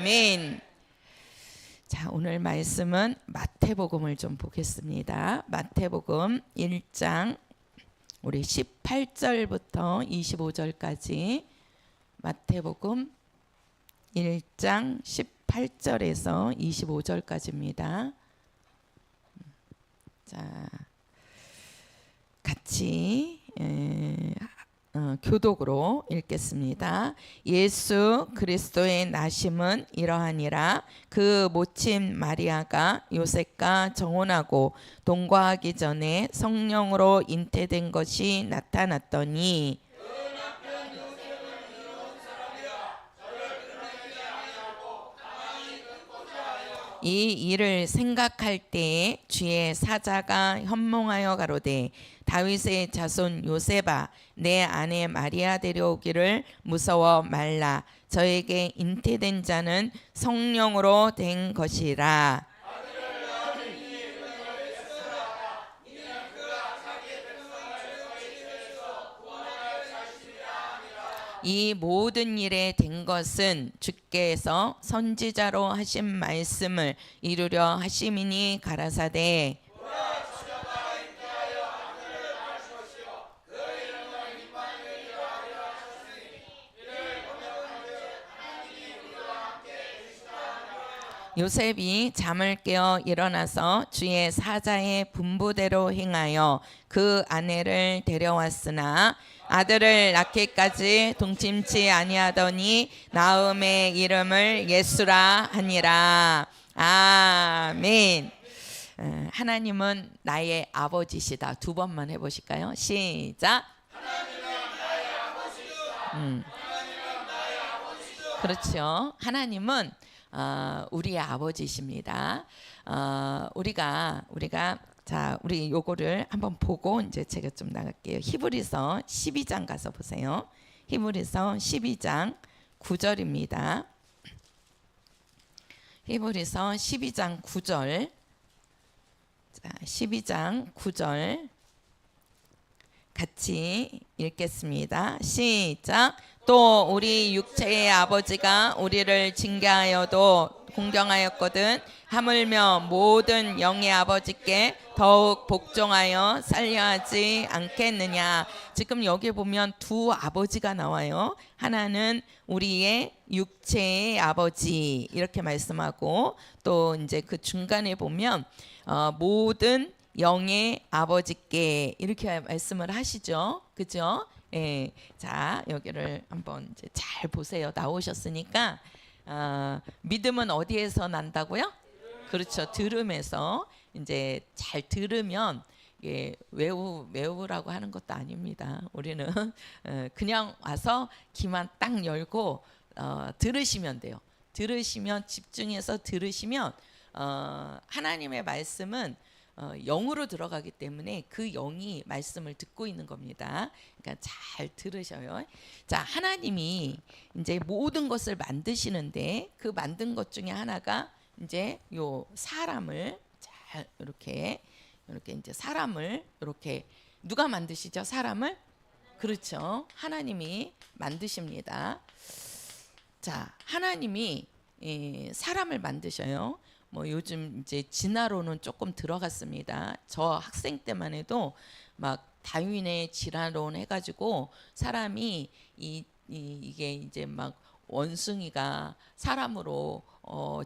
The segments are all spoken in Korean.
아멘. 자, 오늘 말씀은 마태복음을 좀 보겠습니다. 마태복음 1장 우리 18절부터 25절까지 마태복음 1장 18절에서 25절까지입니다. 자, 같이 교독으로 읽겠습니다. 예수 그리스도의 나심은 이러하니라. 그 모친 마리아가 요셉과 정혼하고 동거하기 전에 성령으로 잉태된 것이 나타났더니 이 일을 생각할 때에 주의 사자가 현몽하여 가로되 다윗의 자손 요셉아 내 아내 마리아 데려오기를 무서워 말라. 저에게 잉태된 자는 성령으로 된 것이라. 이 모든 일에 된 것은 주께서 선지자로 하신 말씀을 이루려 하심이니 가라사대 요셉이 잠을 깨어 일어나서 주의 사자의 분부대로 행하여 그 아내를 데려왔으나 아들을 낳기까지 동침치 아니하더니 나음의 이름을 예수라 하니라. 아멘. 하나님은 나의 아버지시다. 두 번만 해보실까요? 시작. 하나님은 나의 아버지시다. 그렇죠. 하나님은 우리의 아버지십니다. 우리가 자, 우리 요거를 한번 보고 이제 제가 좀 나갈게요. 히브리서 12장 가서 보세요. 히브리서 12장 9절입니다. 히브리서 12장 9절. 자, 12장 9절 같이 읽겠습니다. 시작. 또 우리 육체의 아버지가 우리를 징계하여도 공경하였거든 하물며 모든 영의 아버지께 더욱 복종하여 살려하지 않겠느냐. 지금 여기 보면 두 아버지가 나와요. 하나는 우리의 육체의 아버지 이렇게 말씀하고 또 이제 그 중간에 보면 모든 영의 아버지께 이렇게 말씀을 하시죠. 그죠? 예. 자, 여기를 한번 이제 잘 보세요. 나오셨으니까 믿음은 어디에서 난다고요? 그렇죠. 들음에서 이제 잘 들으면 예, 외우라고 하는 것도 아닙니다. 우리는 그냥 와서 귀만 딱 열고 들으시면 돼요. 들으시면 집중해서 들으시면 하나님의 말씀은 영으로 들어가기 때문에 그 영이 말씀을 듣고 있는 겁니다. 그러니까 잘 들으셔요. 자, 하나님이 이제 모든 것을 만드시는데 그 만든 것 중에 하나가 이제 요 사람을 잘 이렇게 이제 사람을 이렇게 누가 만드시죠? 사람을? 그렇죠. 하나님이 만드십니다. 자, 하나님이 사람을 만드셔요. 뭐 요즘 이제 진화론은 조금 들어갔습니다. 저 학생 때만 해도 막 다윈의 진화론 해가지고 사람이 이게 이제 막 원숭이가 사람으로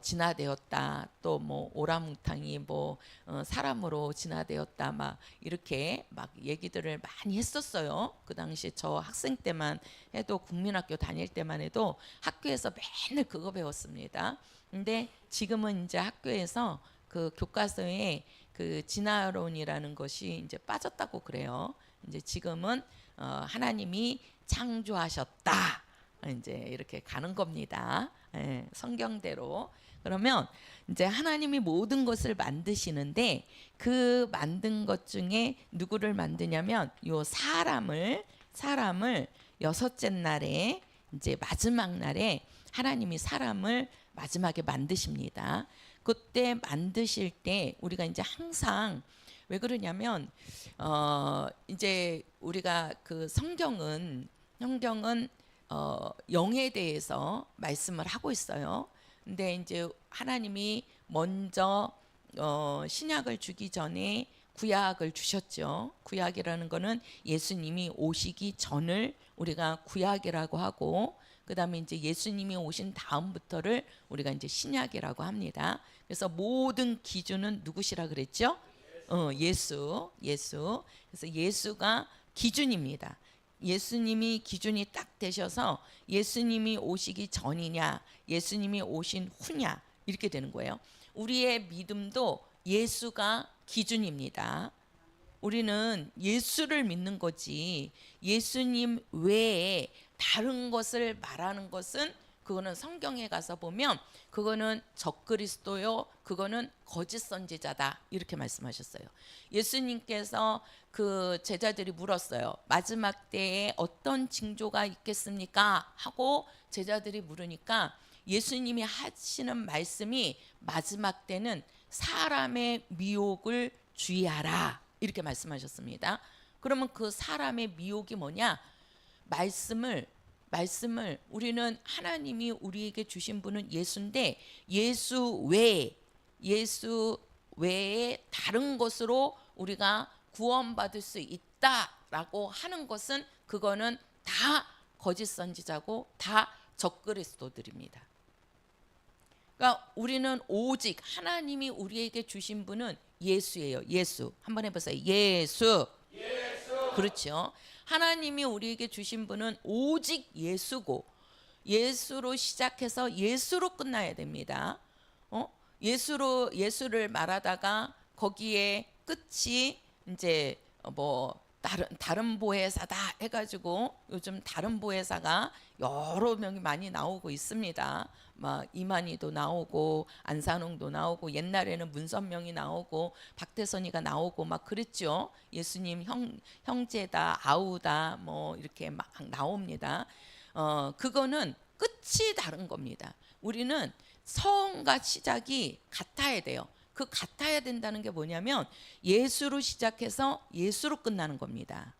진화되었다. 또 뭐 오랑우탄이 뭐 사람으로 진화되었다. 막 이렇게 막 얘기들을 많이 했었어요. 그 당시 저 학생 때만 해도 국민학교 다닐 때만 해도 학교에서 맨날 그거 배웠습니다. 근데 지금은 이제 학교에서 그 교과서에 그 진화론이라는 것이 이제 빠졌다고 그래요. 이제 지금은 하나님이 창조하셨다. 이제 이렇게 가는 겁니다. 예, 성경대로. 그러면 이제 하나님이 모든 것을 만드시는데 그 만든 것 중에 누구를 만드냐면 요 사람을 여섯째 날에 이제 마지막 날에 하나님이 사람을 마지막에 만드십니다. 그때 만드실 때 우리가 이제 항상 왜 그러냐면 이제 우리가 그 성경은 영에 대해서 말씀을 하고 있어요. 근데 이제 하나님이 먼저 신약을 주기 전에 구약을 주셨죠. 구약이라는 거는 예수님이 오시기 전을 우리가 구약이라고 하고, 그다음에 이제 예수님이 오신 다음부터를 우리가 이제 신약이라고 합니다. 그래서 모든 기준은 누구시라 그랬죠? 예수. 그래서 예수가 기준입니다. 예수님이 기준이 딱 되셔서 예수님이 오시기 전이냐, 예수님이 오신 후냐 이렇게 되는 거예요. 우리의 믿음도 예수가 기준입니다. 우리는 예수를 믿는 거지 예수님 외에 다른 것을 말하는 것은 그거는 성경에 가서 보면 그거는 적그리스도요, 그거는 거짓 선지자다 이렇게 말씀하셨어요. 예수님께서 그 제자들이 물었어요. 마지막 때에 어떤 징조가 있겠습니까? 하고 제자들이 물으니까 예수님이 하시는 말씀이 마지막 때는 사람의 미혹을 주의하라 이렇게 말씀하셨습니다. 그러면 그 사람의 미혹이 뭐냐? 말씀을 우리는 하나님이 우리에게 주신 분은 예수인데 예수 외에 다른 것으로 우리가 구원받을 수 있다라고 하는 것은 그거는 다 거짓 선지자고 다 적그리스도들입니다. 그러니까 우리는 오직 하나님이 우리에게 주신 분은 예수예요. 예수. 한번 해보세요. 예수. 그렇죠. 하나님이 우리에게 주신 분은 오직 예수고 예수로 시작해서 예수로 끝나야 됩니다. 예수를 말하다가 거기에 끝이 이제 뭐 다른 보혜사다 해가지고 요즘 다른 보혜사가 여러 명이 많이 나오고 있습니다. 막 이만희도 나오고 안산홍도 나오고 옛날에는 문선명이 나오고 박태선이가 나오고 막 그랬죠. 예수님 형제다 아우다 뭐 이렇게 막 나옵니다. 그거는 끝이 다른 겁니다. 우리는 성과 시작이 같아야 돼요. 그 같아야 된다는 게 뭐냐면 예수로 시작해서 예수로 끝나는 겁니다.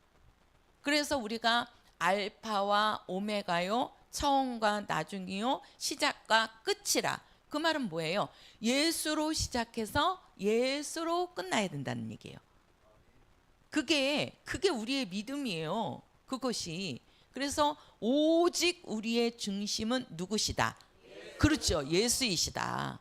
그래서 우리가 알파와 오메가요, 처음과 나중이요, 시작과 끝이라. 그 말은 뭐예요? 예수로 시작해서 예수로 끝나야 된다는 얘기예요. 그게 우리의 믿음이에요. 그것이. 그래서 오직 우리의 중심은 누구시다? 그렇죠. 예수이시다.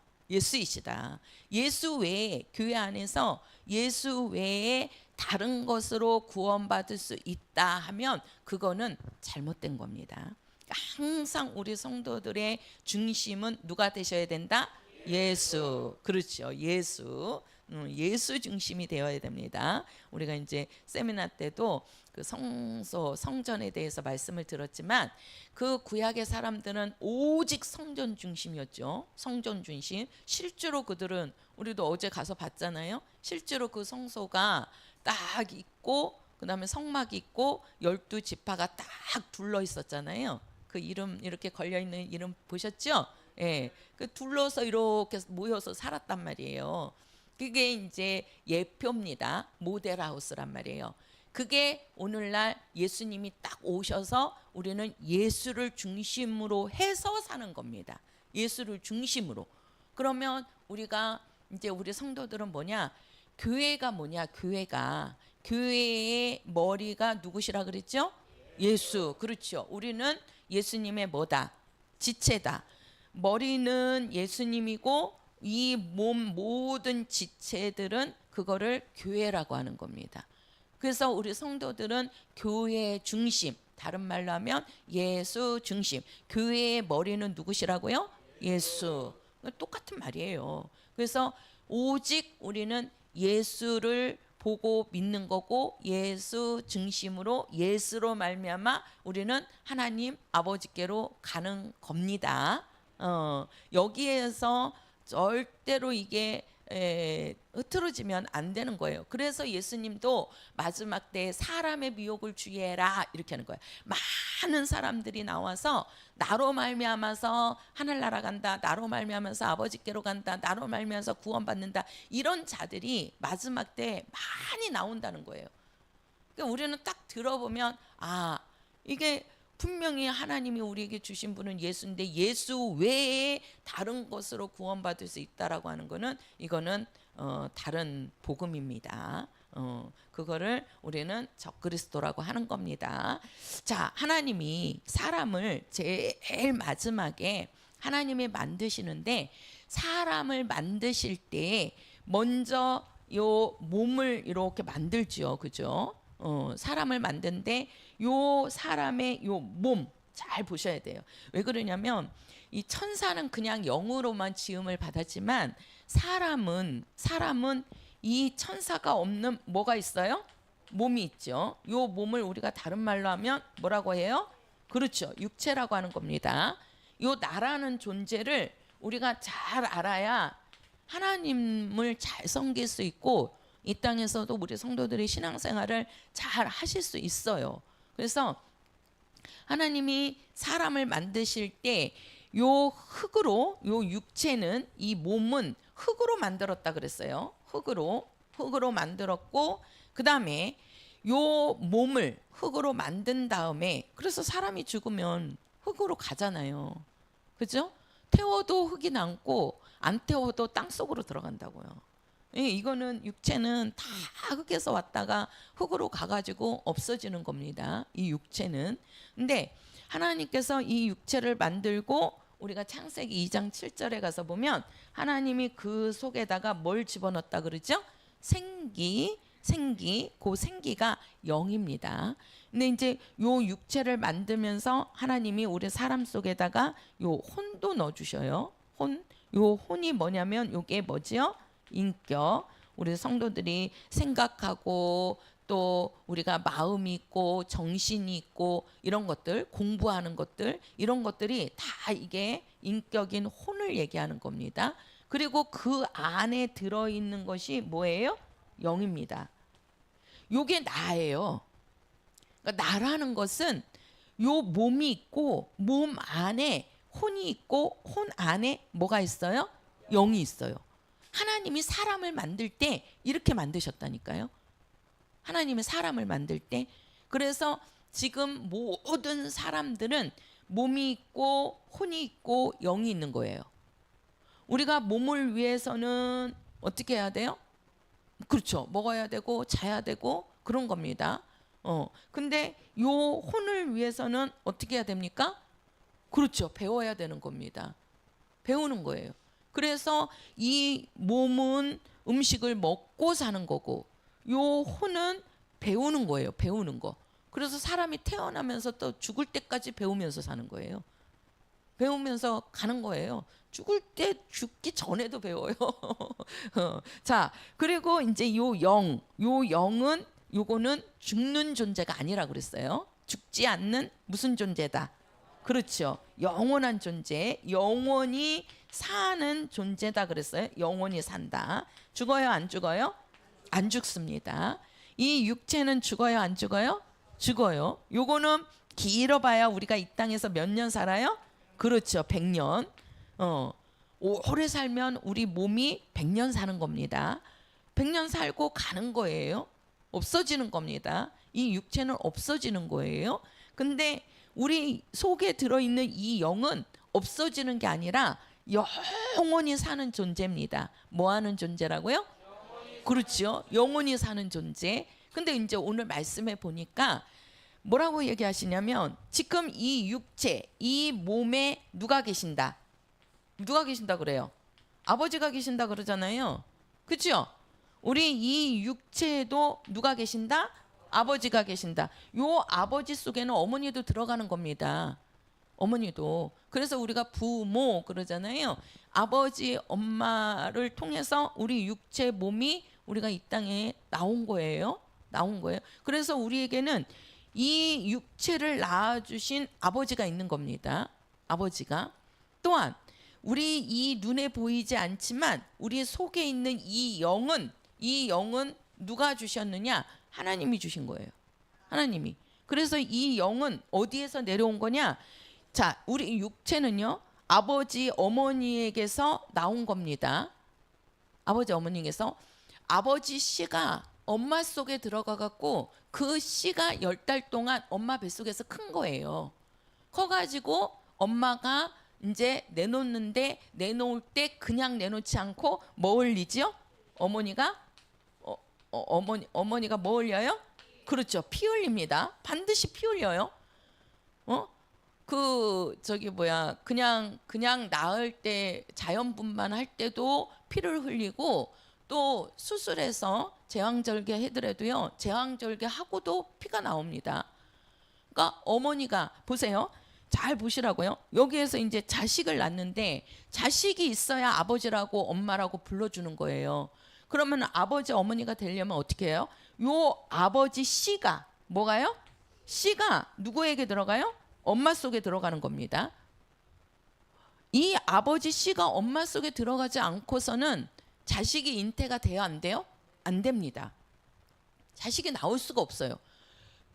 예수 외에 교회 안에서 예수 외에 다른 것으로 구원받을 수 있다 하면 그거는 잘못된 겁니다. 항상 우리 성도들의 중심은 누가 되셔야 된다? 예수. 그렇죠. 예수 중심이 되어야 됩니다. 우리가 이제 세미나 때도 그 성전에 대해서 말씀을 들었지만 그 구약의 사람들은 오직 성전 중심이었죠. 성전 중심. 실제로 그들은 우리도 어제 가서 봤잖아요. 실제로 그 성소가 딱 있고 그다음에 성막이 있고 12지파가 딱 둘러 있었잖아요. 그 이름 이렇게 걸려 있는 이름 보셨죠? 예. 그 둘러서 이렇게 모여서 살았단 말이에요. 그게 이제 예표입니다. 모델하우스란 말이에요. 그게 오늘날 예수님이 딱 오셔서 우리는 예수를 중심으로 해서 사는 겁니다. 예수를 중심으로. 그러면 우리가 이제 우리 성도들은 뭐냐? 교회가 뭐냐? 교회의 머리가 누구시라 그랬죠? 예수. 그렇죠. 우리는 예수님의 뭐다? 지체다. 머리는 예수님이고 이 몸 모든 지체들은 그거를 교회라고 하는 겁니다. 그래서 우리 성도들은 교회 중심, 다른 말로 하면 예수 중심. 교회의 머리는 누구시라고요? 예수. 똑같은 말이에요. 그래서 오직 우리는 예수를 보고 믿는 거고 예수 중심으로 예수로 말미암아 우리는 하나님 아버지께로 가는 겁니다. 여기에서 절대로 이게 흐트러지면 안 되는 거예요. 그래서 예수님도 마지막 때에 사람의 미혹을 주의해라 이렇게 하는 거예요. 많은 사람들이 나와서 나로 말미암아서 하늘나라 간다, 나로 말미암아서 아버지께로 간다, 나로 말미암아서 구원받는다, 이런 자들이 마지막 때에 많이 나온다는 거예요. 그러니까 우리는 딱 들어보면 아, 이게 분명히 하나님이 우리에게 주신 분은 예수인데 예수 외에 다른 것으로 구원받을 수 있다라고 하는 거는 이거는 다른 복음입니다. 그거를 우리는 적그리스도라고 하는 겁니다. 자, 하나님이 사람을 제일 마지막에 하나님이 만드시는데 사람을 만드실 때 먼저 요 몸을 이렇게 만들죠, 그죠? 사람을 만드는데 요 사람의 요 몸 잘 보셔야 돼요. 왜 그러냐면 이 천사는 그냥 영으로만 지음을 받았지만 사람은 이 천사가 없는 뭐가 있어요? 몸이 있죠. 요 몸을 우리가 다른 말로 하면 뭐라고 해요? 그렇죠. 육체라고 하는 겁니다. 요 나라는 존재를 우리가 잘 알아야 하나님을 잘 섬길 수 있고 이 땅에서도 우리 성도들이 신앙생활을 잘 하실 수 있어요. 그래서 하나님이 사람을 만드실 때 요 흙으로 요 육체는 이 몸은 흙으로 만들었다 그랬어요. 흙으로 만들었고 그다음에 요 몸을 흙으로 만든 다음에 그래서 사람이 죽으면 흙으로 가잖아요. 그죠? 태워도 흙이 남고 안 태워도 땅 속으로 들어간다고요. 이거는 육체는 다 흙에서 왔다가 흙으로 가가지고 없어지는 겁니다. 이 육체는. 근데 하나님께서 이 육체를 만들고 우리가 창세기 2장 7절에 가서 보면 하나님이 그 속에다가 뭘 집어넣었다 그러죠? 생기, 그 생기가 영입니다. 근데 이제 요 육체를 만들면서 하나님이 우리 사람 속에다가 요 혼도 넣어주셔요. 요 혼이 뭐냐면 요게 뭐지요? 인격. 우리 성도들이 생각하고 또 우리가 마음이 있고 정신이 있고 이런 것들 공부하는 것들 이런 것들이 다 이게 인격인 혼을 얘기하는 겁니다. 그리고 그 안에 들어있는 것이 뭐예요? 영입니다. 요게 나예요. 그러니까 나라는 것은 요 몸이 있고 몸 안에 혼이 있고 혼 안에 뭐가 있어요? 영이 있어요. 하나님이 사람을 만들 때 이렇게 만드셨다니까요. 하나님이 사람을 만들 때. 그래서 지금 모든 사람들은 몸이 있고 혼이 있고 영이 있는 거예요. 우리가 몸을 위해서는 어떻게 해야 돼요? 그렇죠. 먹어야 되고 자야 되고 그런 겁니다. 근데 요 혼을 위해서는 어떻게 해야 됩니까? 그렇죠. 배워야 되는 겁니다. 배우는 거예요. 그래서 이 몸은 음식을 먹고 사는 거고 요 혼은 배우는 거예요. 배우는 거. 그래서 사람이 태어나면서 또 죽을 때까지 배우면서 사는 거예요. 배우면서 가는 거예요. 죽을 때 죽기 전에도 배워요. 자, 그리고 이제 요 영은 요거는 죽는 존재가 아니라 그랬어요. 죽지 않는 무슨 존재다. 그렇죠. 영원한 존재, 영원히 사는 존재다 그랬어요. 영원히 산다. 죽어요, 안 죽어요? 안 죽습니다. 이 육체는 죽어요, 안 죽어요? 죽어요. 요거는 길어봐야 우리가 이 땅에서 몇 년 살아요? 그렇죠. 100년. 오래 살면 우리 몸이 100년 사는 겁니다. 100년 살고 가는 거예요. 없어지는 겁니다. 이 육체는 없어지는 거예요. 근데 우리 속에 들어있는 이 영은 없어지는 게 아니라 영원히 사는 존재입니다. 뭐 하는 존재라고요? 그렇죠. 영원히 사는 존재. 근데 이제 오늘 말씀해 보니까 뭐라고 얘기하시냐면 지금 이 육체, 이 몸에 누가 계신다? 누가 계신다 그래요? 아버지가 계신다 그러잖아요. 그렇죠? 우리 이 육체에도 누가 계신다? 아버지가 계신다. 요 아버지 속에는 어머니도 들어가는 겁니다. 어머니도. 그래서 우리가 부모 그러잖아요. 아버지, 엄마를 통해서 우리 육체 몸이 우리가 이 땅에 나온 거예요. 나온 거예요. 그래서 우리에게는 이 육체를 낳아주신 아버지가 있는 겁니다. 아버지가. 또한 우리 이 눈에 보이지 않지만 우리 속에 있는 이 영은 누가 주셨느냐? 하나님이 주신 거예요. 하나님이. 그래서 이 영은 어디에서 내려온 거냐? 자, 우리 육체는요. 아버지, 어머니에게서 나온 겁니다. 아버지, 어머니에게서 아버지 씨가 엄마 속에 들어가 갖고 그 씨가 10달 동안 엄마 뱃속에서 큰 거예요. 커가지고 엄마가 이제 내놓는데 내놓을 때 그냥 내놓지 않고 뭐 흘리죠? 어머니가 어머니가 뭐 흘려요? 그렇죠. 피 흘립니다. 반드시 피 흘려요. 그 저기 뭐야 그냥 낳을 때 자연분만 할 때도 피를 흘리고 또 수술해서 제왕절개 해더라도요 제왕절개 하고도 피가 나옵니다. 그러니까 어머니가 보세요. 잘 보시라고요. 여기에서 이제 자식을 낳는데 자식이 있어야 아버지라고 엄마라고 불러주는 거예요. 그러면 아버지 어머니가 되려면 어떻게 해요? 요 아버지 씨가 뭐가요? 씨가 누구에게 들어가요? 엄마 속에 들어가는 겁니다. 이 아버지 씨가 엄마 속에 들어가지 않고서는 자식이 잉태가 돼요? 안 돼요? 안 됩니다. 자식이 나올 수가 없어요.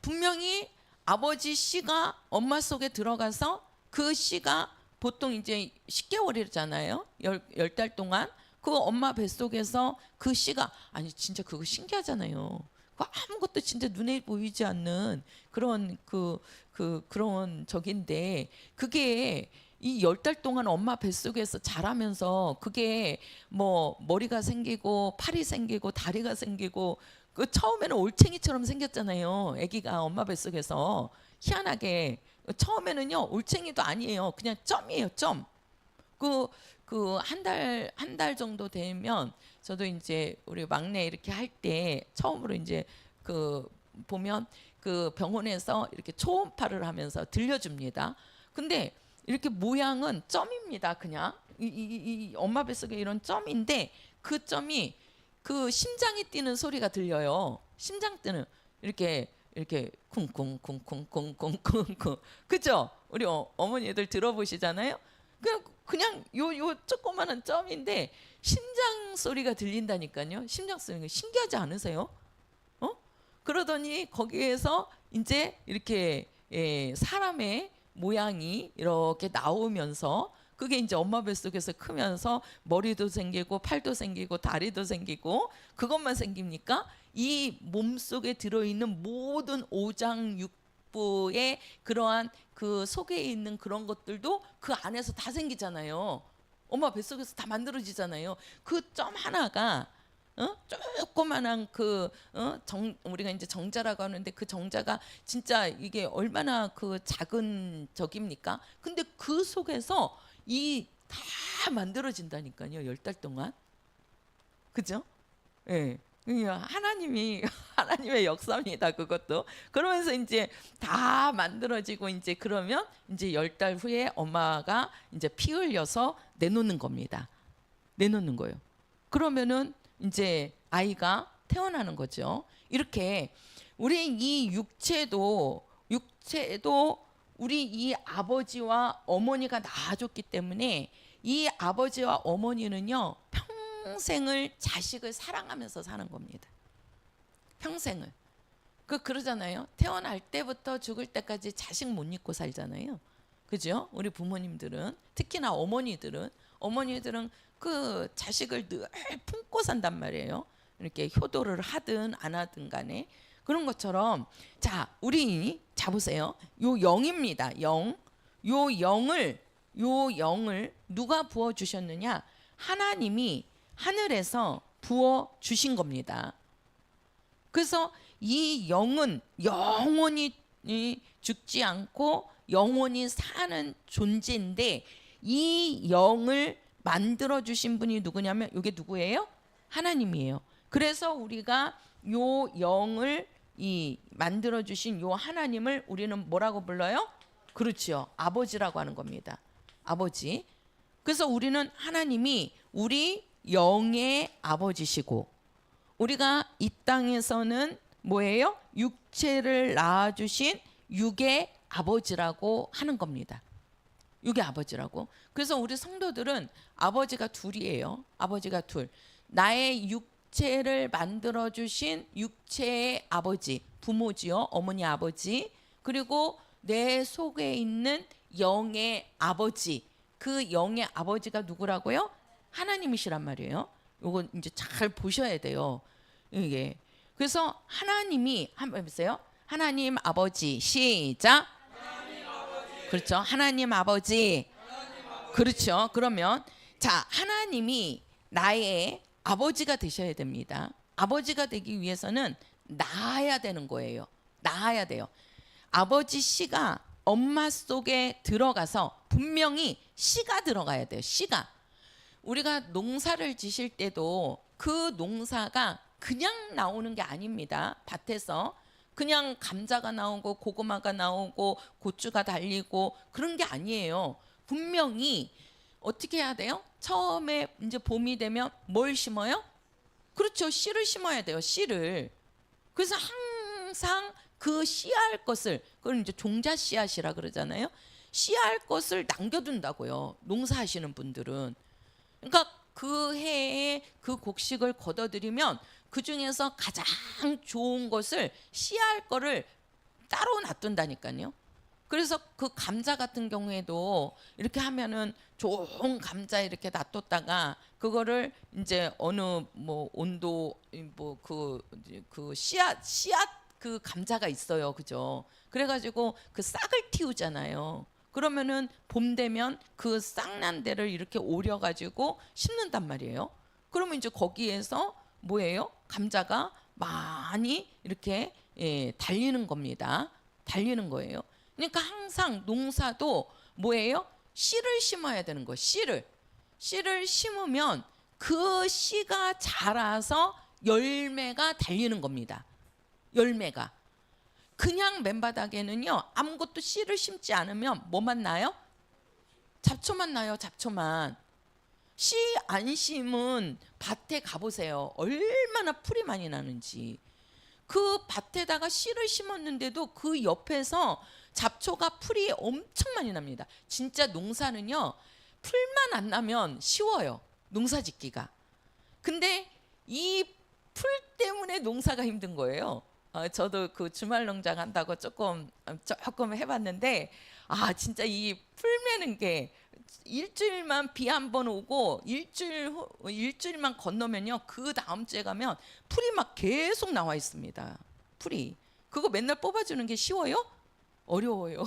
분명히 아버지 씨가 엄마 속에 들어가서 그 씨가 보통 이제 10개월이잖아요. 10달 동안 그 엄마 뱃속에서 그 씨가 아니 진짜 그거 신기하잖아요. 그 아무것도 진짜 눈에 보이지 않는 그런 그런 적인데 그게 이 10달 동안 엄마 뱃속에서 자라면서 그게 뭐 머리가 생기고 팔이 생기고 다리가 생기고 그 처음에는 올챙이처럼 생겼잖아요. 아기가 엄마 뱃속에서 희한하게 처음에는요 올챙이도 아니에요. 그냥 점이에요. 점. 그 한 달 정도 되면 저도 이제 우리 막내 이렇게 할 때 처음으로 이제 그 보면 그 병원에서 이렇게 초음파를 하면서 들려줍니다. 근데 이렇게 모양은 점입니다. 그냥 이 엄마 뱃속에 이런 점인데 그 점이 그 심장이 뛰는 소리가 들려요. 심장 뛰는 이렇게 쿵쿵쿵쿵쿵쿵쿵쿵 그죠? 우리 어머니들 들어보시잖아요. 그냥 요 조그마한 점인데 심장 소리가 들린다니까요. 심장 소리가 신기하지 않으세요? 그러더니 거기에서 이제 이렇게 사람의 모양이 이렇게 나오면서 그게 이제 엄마 뱃속에서 크면서 머리도 생기고 팔도 생기고 다리도 생기고 그것만 생깁니까? 이 몸속에 들어있는 모든 오장육부의 그러한 그 속에 있는 그런 것들도 그 안에서 다 생기잖아요. 엄마 뱃속에서 다 만들어지잖아요. 그 점 하나가 조그만한 우리가 이제 정자라고 하는데 그 정자가 진짜 이게 얼마나 그 작은 적입니까? 근데 그 속에서 이 다 만들어진다니까요. 10달 동안. 그죠? 예. 하나님의 역사입니다. 그것도. 그러면서 이제 다 만들어지고 이제 그러면 이제 10달 후에 엄마가 이제 피 흘려서 내놓는 겁니다. 내놓는 거예요. 그러면은 이제 아이가 태어나는 거죠. 이렇게 우리 이 육체도 우리 이 아버지와 어머니가 낳아줬기 때문에 이 아버지와 어머니는요 평생을 자식을 사랑하면서 사는 겁니다. 평생을. 그러잖아요. 태어날 때부터 죽을 때까지 자식 못 잊고 살잖아요. 그죠? 우리 부모님들은 특히나 어머니들은 그 자식을 늘 품고 산단 말이에요. 이렇게 효도를 하든 안 하든 간에 그런 것처럼 자 우리 자 보세요. 요 영입니다. 영. 요 영을 누가 부어 주셨느냐? 하나님이 하늘에서 부어 주신 겁니다. 그래서 이 영은 영원히 죽지 않고 영원히 사는 존재인데 이 영을 만들어 주신 분이 누구냐면 이게 누구예요? 하나님이에요. 그래서 우리가 요 영을 이 만들어 주신 요 하나님을 우리는 뭐라고 불러요? 그렇죠. 아버지라고 하는 겁니다. 아버지. 그래서 우리는 하나님이 우리 영의 아버지시고 우리가 이 땅에서는 뭐예요? 육체를 낳아 주신 육의 아버지라고 하는 겁니다. 육의 아버지라고. 그래서 우리 성도들은 아버지가 둘이에요. 아버지가 둘. 나의 육체를 만들어 주신 육체의 아버지, 부모지요. 어머니 아버지. 그리고 내 속에 있는 영의 아버지. 그 영의 아버지가 누구라고요? 하나님이시란 말이에요. 요거 이제 잘 보셔야 돼요. 이게. 그래서 하나님이 한번 해보세요. 하나님 아버지 시작. 하나님 아버지 그렇죠. 하나님 아버지. 그렇죠. 그러면 자, 하나님이 나의 아버지가 되셔야 됩니다. 아버지가 되기 위해서는 낳아야 되는 거예요. 낳아야 돼요. 아버지 씨가 엄마 속에 들어가서 분명히 씨가 들어가야 돼요. 씨가. 우리가 농사를 지실 때도 그 농사가 그냥 나오는 게 아닙니다. 밭에서 그냥 감자가 나오고 고구마가 나오고 고추가 달리고 그런 게 아니에요. 분명히 어떻게 해야 돼요? 처음에 이제 봄이 되면 뭘 심어요? 그렇죠. 씨를 심어야 돼요. 씨를. 그래서 항상 그 씨앗 것을, 그걸 이제 종자 씨앗이라 그러잖아요. 씨앗 것을 남겨둔다고요. 농사하시는 분들은. 그러니까 그 해에 그 곡식을 걷어들이면 그 중에서 가장 좋은 것을 씨앗 거를 따로 놔둔다니까요. 그래서 그 감자 같은 경우에도 이렇게 하면은 좋은 감자 이렇게 놔뒀다가 그거를 이제 어느 뭐 온도 뭐 그 씨앗 그 감자가 있어요, 그죠? 그래가지고 그 싹을 틔우잖아요. 그러면은 봄 되면 그 싹난 데를 이렇게 오려가지고 심는단 말이에요. 그러면 이제 거기에서 뭐예요? 감자가 많이 이렇게 달리는 겁니다. 달리는 거예요. 그러니까 항상 농사도 뭐예요? 씨를 심어야 되는 거예요. 씨를 심으면 그 씨가 자라서 열매가 달리는 겁니다. 열매가. 그냥 맨바닥에는요 아무것도 씨를 심지 않으면 뭐만 나요? 잡초만 나요. 잡초만. 씨 안 심은 밭에 가보세요. 얼마나 풀이 많이 나는지. 그 밭에다가 씨를 심었는데도 그 옆에서 잡초가 풀이 엄청 많이 납니다. 진짜 농사는요 풀만 안 나면 쉬워요. 농사 짓기가. 근데 이 풀 때문에 농사가 힘든 거예요. 저도 그 주말 농장 한다고 조금 해봤는데 진짜 이 풀 매는 게 일주일만 비 한 번 오고 일주일만 건너면요 그 다음 주에 가면 풀이 막 계속 나와 있습니다. 풀이. 그거 맨날 뽑아주는 게 쉬워요? 어려워요.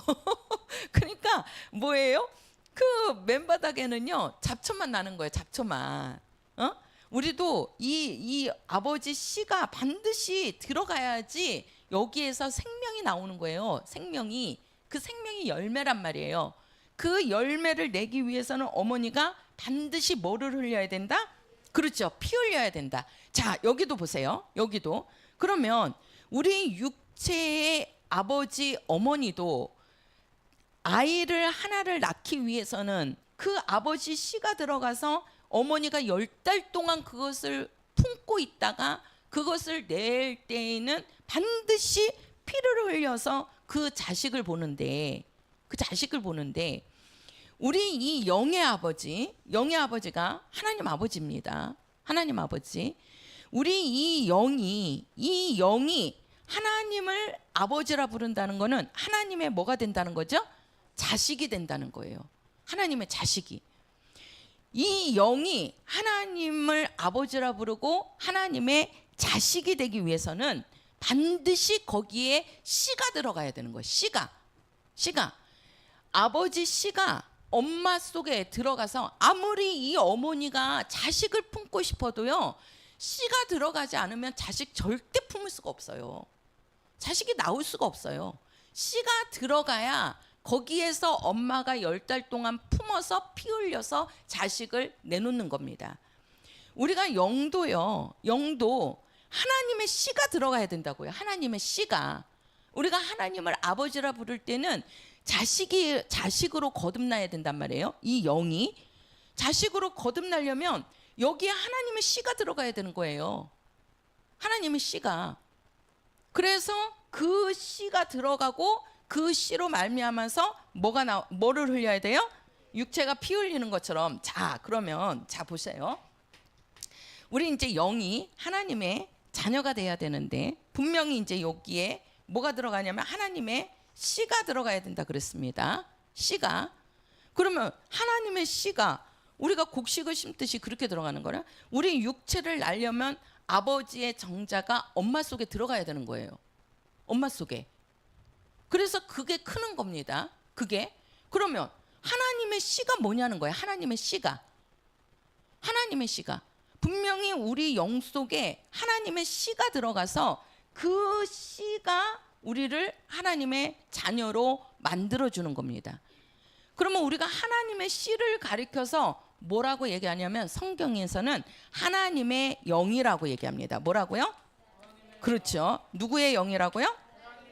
그러니까 뭐예요? 그 맨바닥에는요 잡초만 나는 거예요. 잡초만. 우리도 이 아버지 씨가 반드시 들어가야지 여기에서 생명이 나오는 거예요. 생명이. 그 생명이 열매란 말이에요. 그 열매를 내기 위해서는 어머니가 반드시 뭐를 흘려야 된다? 그렇죠. 피 흘려야 된다. 자, 여기도 보세요. 여기도. 그러면 우리 육체의 아버지 어머니도 아이를 하나를 낳기 위해서는 그 아버지 씨가 들어가서 어머니가 10달 동안 그것을 품고 있다가 그것을 낼 때에는 반드시 피를 흘려서 그 자식을 보는데 우리 이 영의 아버지가 하나님 아버지입니다. 하나님 아버지. 우리 이 영이 하나님을 아버지라 부른다는 거는 하나님의 뭐가 된다는 거죠? 자식이 된다는 거예요. 하나님의 자식이. 이 영이 하나님을 아버지라 부르고 하나님의 자식이 되기 위해서는 반드시 거기에 씨가 들어가야 되는 거예요. 씨가. 아버지 씨가 엄마 속에 들어가서 아무리 이 어머니가 자식을 품고 싶어도요 씨가 들어가지 않으면 자식 절대 품을 수가 없어요. 자식이 나올 수가 없어요. 씨가 들어가야 거기에서 엄마가 10달 동안 품어서 피 흘려서 자식을 내놓는 겁니다. 우리가 영도 하나님의 씨가 들어가야 된다고요. 하나님의 씨가. 우리가 하나님을 아버지라 부를 때는 자식으로 거듭나야 된단 말이에요. 이 영이 자식으로 거듭나려면 여기에 하나님의 씨가 들어가야 되는 거예요. 하나님의 씨가. 그래서 그 씨가 들어가고 그 씨로 말미암아서 뭐를 흘려야 돼요? 육체가 피 흘리는 것처럼. 자, 그러면 보세요. 우리 이제 영이 하나님의 자녀가 돼야 되는데 분명히 이제 여기에 뭐가 들어가냐면 하나님의 씨가 들어가야 된다 그랬습니다. 씨가. 그러면 하나님의 씨가 우리가 곡식을 심듯이 그렇게 들어가는 거라. 우리 육체를 낳으려면 아버지의 정자가 엄마 속에 들어가야 되는 거예요. 엄마 속에. 그래서 그게 크는 겁니다. 그게. 그러면 하나님의 씨가 뭐냐는 거예요. 하나님의 씨가 분명히 우리 영 속에 하나님의 씨가 들어가서 그 씨가 우리를 하나님의 자녀로 만들어주는 겁니다. 그러면 우리가 하나님의 씨를 가리켜서 뭐라고 얘기하냐면 성경에서는 하나님의 영이라고 얘기합니다. 뭐라고요? 그렇죠. 누구의 영이라고요?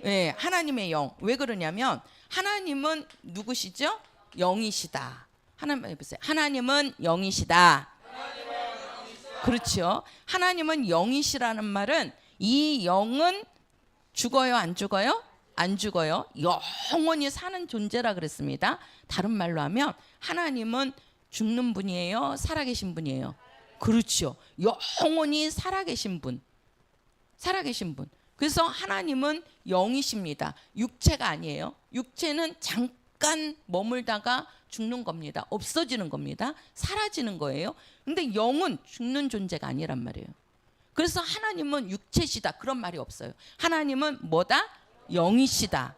네, 하나님의 영. 왜 그러냐면 하나님은 누구시죠? 영이시다. 하나님 해보세요. 하나님은 영이시다. 그렇죠. 하나님은 영이시라는 말은 이 영은 죽어요, 안 죽어요? 안 죽어요. 영원히 사는 존재라 그랬습니다. 다른 말로 하면 하나님은 죽는 분이에요, 살아계신 분이에요? 그렇죠. 영원히 살아계신 분. 그래서 하나님은 영이십니다. 육체가 아니에요. 육체는 잠깐 머물다가 죽는 겁니다. 없어지는 겁니다. 사라지는 거예요. 근데 영은 죽는 존재가 아니란 말이에요. 그래서 하나님은 육체시다 그런 말이 없어요. 하나님은 뭐다? 영이시다.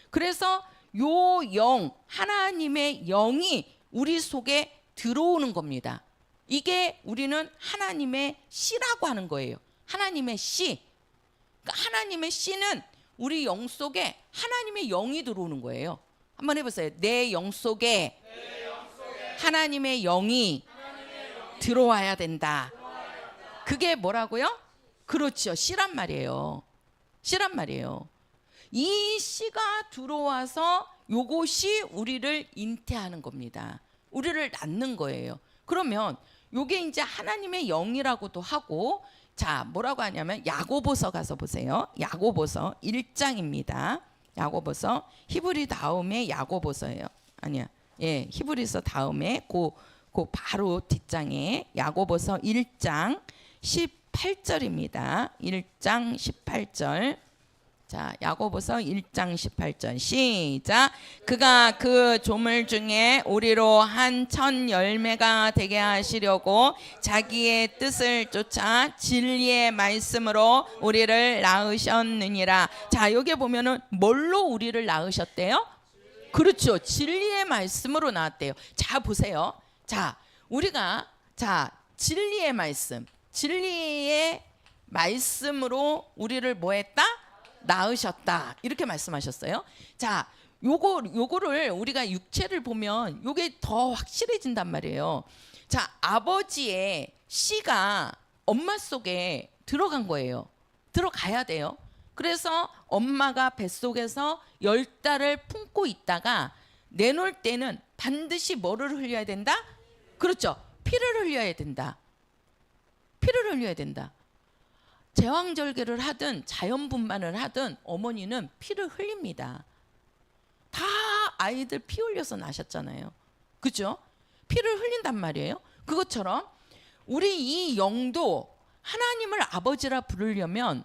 그래서 요 영, 하나님의 영이 우리 속에 들어오는 겁니다. 이게 우리는 하나님의 씨라고 하는 거예요. 하나님의 씨. 그러니까 하나님의 씨는 우리 영 속에 하나님의 영이 들어오는 거예요. 한번 해보세요. 내 영 속에 하나님의 영이 들어와야 된다. 그게 뭐라고요? 그렇죠. 씨란 말이에요. 이 씨가 들어와서 요것이 우리를 잉태하는 겁니다. 우리를 낳는 거예요. 그러면 요게 이제 하나님의 영이라고도 하고, 자, 뭐라고 하냐면 야고보서 가서 보세요. 야고보서 1장입니다. 야고보서, 히브리 다음에 야고보서예요. 아니야. 예, 히브리서 다음에 그 바로 뒷장에 야고보서 1장 18절입니다. 1장 18절. 자, 야고보서 1장 18절 시작. 그가 그 조물 중에 우리로 한 천 열매가 되게 하시려고 자기의 뜻을 쫓아 진리의 말씀으로 우리를 낳으셨느니라. 자, 여기 보면은 뭘로 우리를 낳으셨대요? 그렇죠. 진리의 말씀으로 낳았대요. 자, 보세요. 자, 우리가 진리의 말씀으로 우리를 뭐 했다? 낳으셨다. 이렇게 말씀하셨어요. 자, 요거를 우리가 육체를 보면 요게 더 확실해진단 말이에요. 자, 아버지의 씨가 엄마 속에 들어간 거예요. 들어가야 돼요. 그래서 엄마가 뱃속에서 10달을 품고 있다가 내놓을 때는 반드시 뭐를 흘려야 된다? 그렇죠. 피를 흘려야 된다. 제왕절개를 하든 자연분만을 하든 어머니는 피를 흘립니다. 다 아이들 피 흘려서 낳으셨잖아요. 그죠? 피를 흘린단 말이에요. 그것처럼 우리 이 영도 하나님을 아버지라 부르려면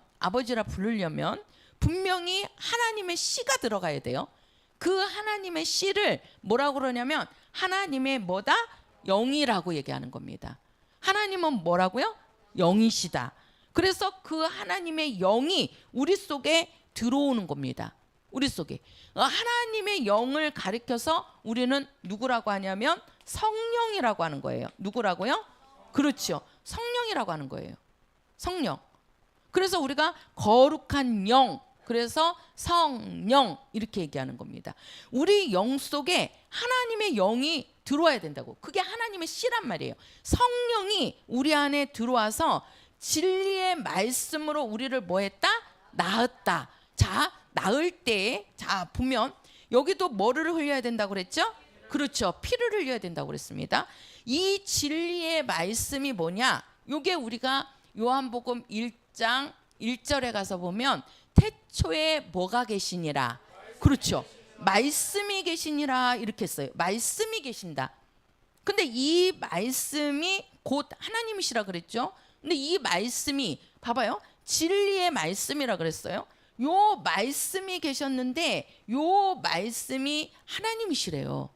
분명히 하나님의 씨가 들어가야 돼요. 그 하나님의 씨를 뭐라고 그러냐면 하나님의 뭐다? 영이라고 얘기하는 겁니다. 하나님은 뭐라고요? 영이시다. 그래서 그 하나님의 영이 우리 속에 들어오는 겁니다. 우리 속에 하나님의 영을 가리켜서 우리는 누구라고 하냐면 성령이라고 하는 거예요. 누구라고요? 그렇죠. 성령이라고 하는 거예요. 성령. 그래서 우리가 거룩한 영, 그래서 성령 이렇게 얘기하는 겁니다. 우리 영 속에 하나님의 영이 들어와야 된다고. 그게 하나님의 씨란 말이에요. 성령이 우리 안에 들어와서 진리의 말씀으로 우리를 뭐 했다? 낳았다. 자, 낳을 때, 자, 보면 여기도 뭐를 흘려야 된다고 그랬죠? 그렇죠. 피를 흘려야 된다고 그랬습니다. 이 진리의 말씀이 뭐냐? 요게 우리가 요한복음 1장 1절에 가서 보면 태초에 뭐가 계시니라. 그렇죠. 말씀이 계시니라 이렇게 써요. 말씀이 계신다. 근데 이 말씀이 곧 하나님이시라 그랬죠. 근데 이 말씀이 봐봐요. 진리의 말씀이라 그랬어요. 요 말씀이 계셨는데 요 말씀이 하나님이시래요.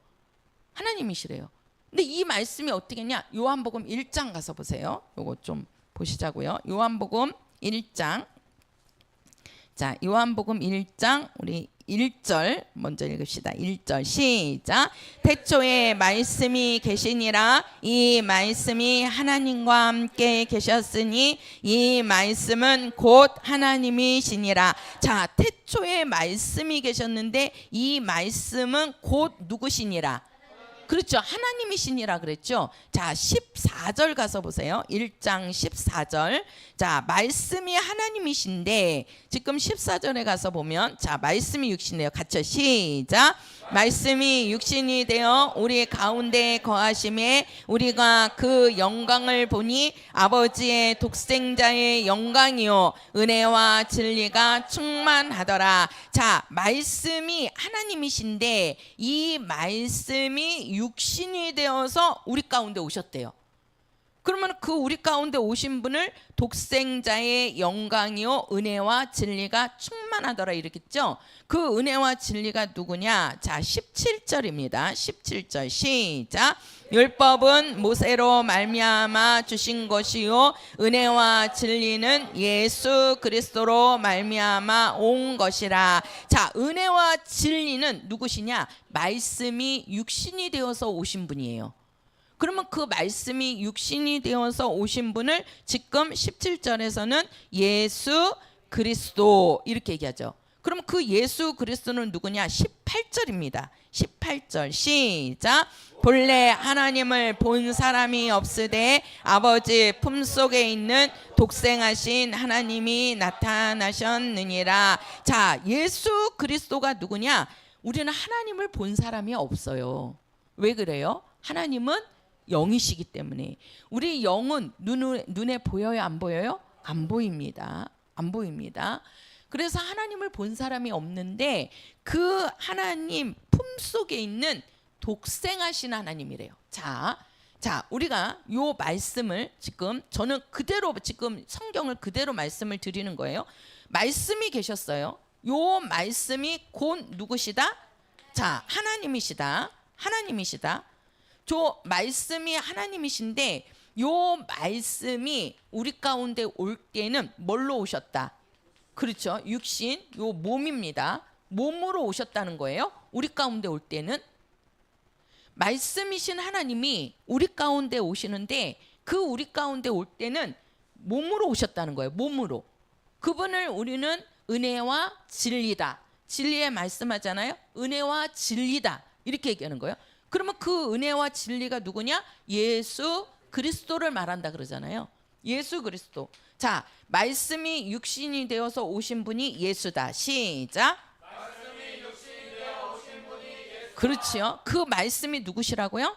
근데 이 말씀이 어떻게냐? 요한복음 1장 가서 보세요. 요거 좀 보시자고요. 요한복음 1장. 자, 요한복음 1장 우리 1절 먼저 읽읍시다. 1절 시작. 태초에 말씀이 계시니라. 이 말씀이 하나님과 함께 계셨으니 이 말씀은 곧 하나님이시니라. 자, 태초에 말씀이 계셨는데 이 말씀은 곧 누구시니라? 그렇죠. 하나님이시니라 그랬죠. 자, 14절 가서 보세요. 1장 14절. 자, 말씀이 하나님이신데 지금 14절에 가서 보면 자, 말씀이 육신이에요. 같이 시작. 말씀이 육신이 되어 우리 가운데 거하심에 우리가 그 영광을 보니 아버지의 독생자의 영광이요 은혜와 진리가 충만하더라. 자, 말씀이 하나님이신데 이 말씀이 육신이 되어서 우리 가운데 오셨대요. 그러면 그 우리 가운데 오신 분을 독생자의 영광이요 은혜와 진리가 충만하더라 이랬겠죠. 그 은혜와 진리가 누구냐? 자, 17절입니다. 17절 시작. 율법은 모세로 말미암아 주신 것이요 은혜와 진리는 예수 그리스도로 말미암아 온 것이라. 자, 은혜와 진리는 누구시냐? 말씀이 육신이 되어서 오신 분이에요. 그러면 그 말씀이 육신이 되어서 오신 분을 지금 17절에서는 예수 그리스도 이렇게 얘기하죠. 그럼 그 예수 그리스도는 누구냐? 18절입니다. 18절 시작. 본래 하나님을 본 사람이 없으되 아버지 품속에 있는 독생하신 하나님이 나타나셨느니라. 자, 예수 그리스도가 누구냐? 우리는 하나님을 본 사람이 없어요. 왜 그래요? 하나님은 영이시기 때문에. 우리 영은 눈에 보여요? 안 보여요? 안 보입니다. 안 보입니다. 그래서 하나님을 본 사람이 없는데 그 하나님 품속에 있는 독생하신 하나님이래요. 자, 우리가 요 말씀을 지금 저는 그대로 지금 성경을 그대로 말씀을 드리는 거예요. 말씀이 계셨어요. 요 말씀이 곧 누구시다? 자, 하나님이시다. 하나님이시다. 저 말씀이 하나님이신데 요 말씀이 우리 가운데 올 때는 뭘로 오셨다? 그렇죠. 육신, 요 몸입니다. 몸으로 오셨다는 거예요. 우리 가운데 올 때는 말씀이신 하나님이 우리 가운데 오시는데 그 우리 가운데 올 때는 몸으로 오셨다는 거예요. 몸으로. 그분을 우리는 은혜와 진리다. 진리에 말씀하잖아요. 은혜와 진리다. 이렇게 얘기하는 거예요. 그러면 그 은혜와 진리가 누구냐? 예수 그리스도를 말한다 그러잖아요. 예수 그리스도. 자, 말씀이 육신이 되어서 오신 분이 예수다. 시작. 말씀이 육신이 되어 오신 분이 예수다. 그렇지요. 그 말씀이 누구시라고요?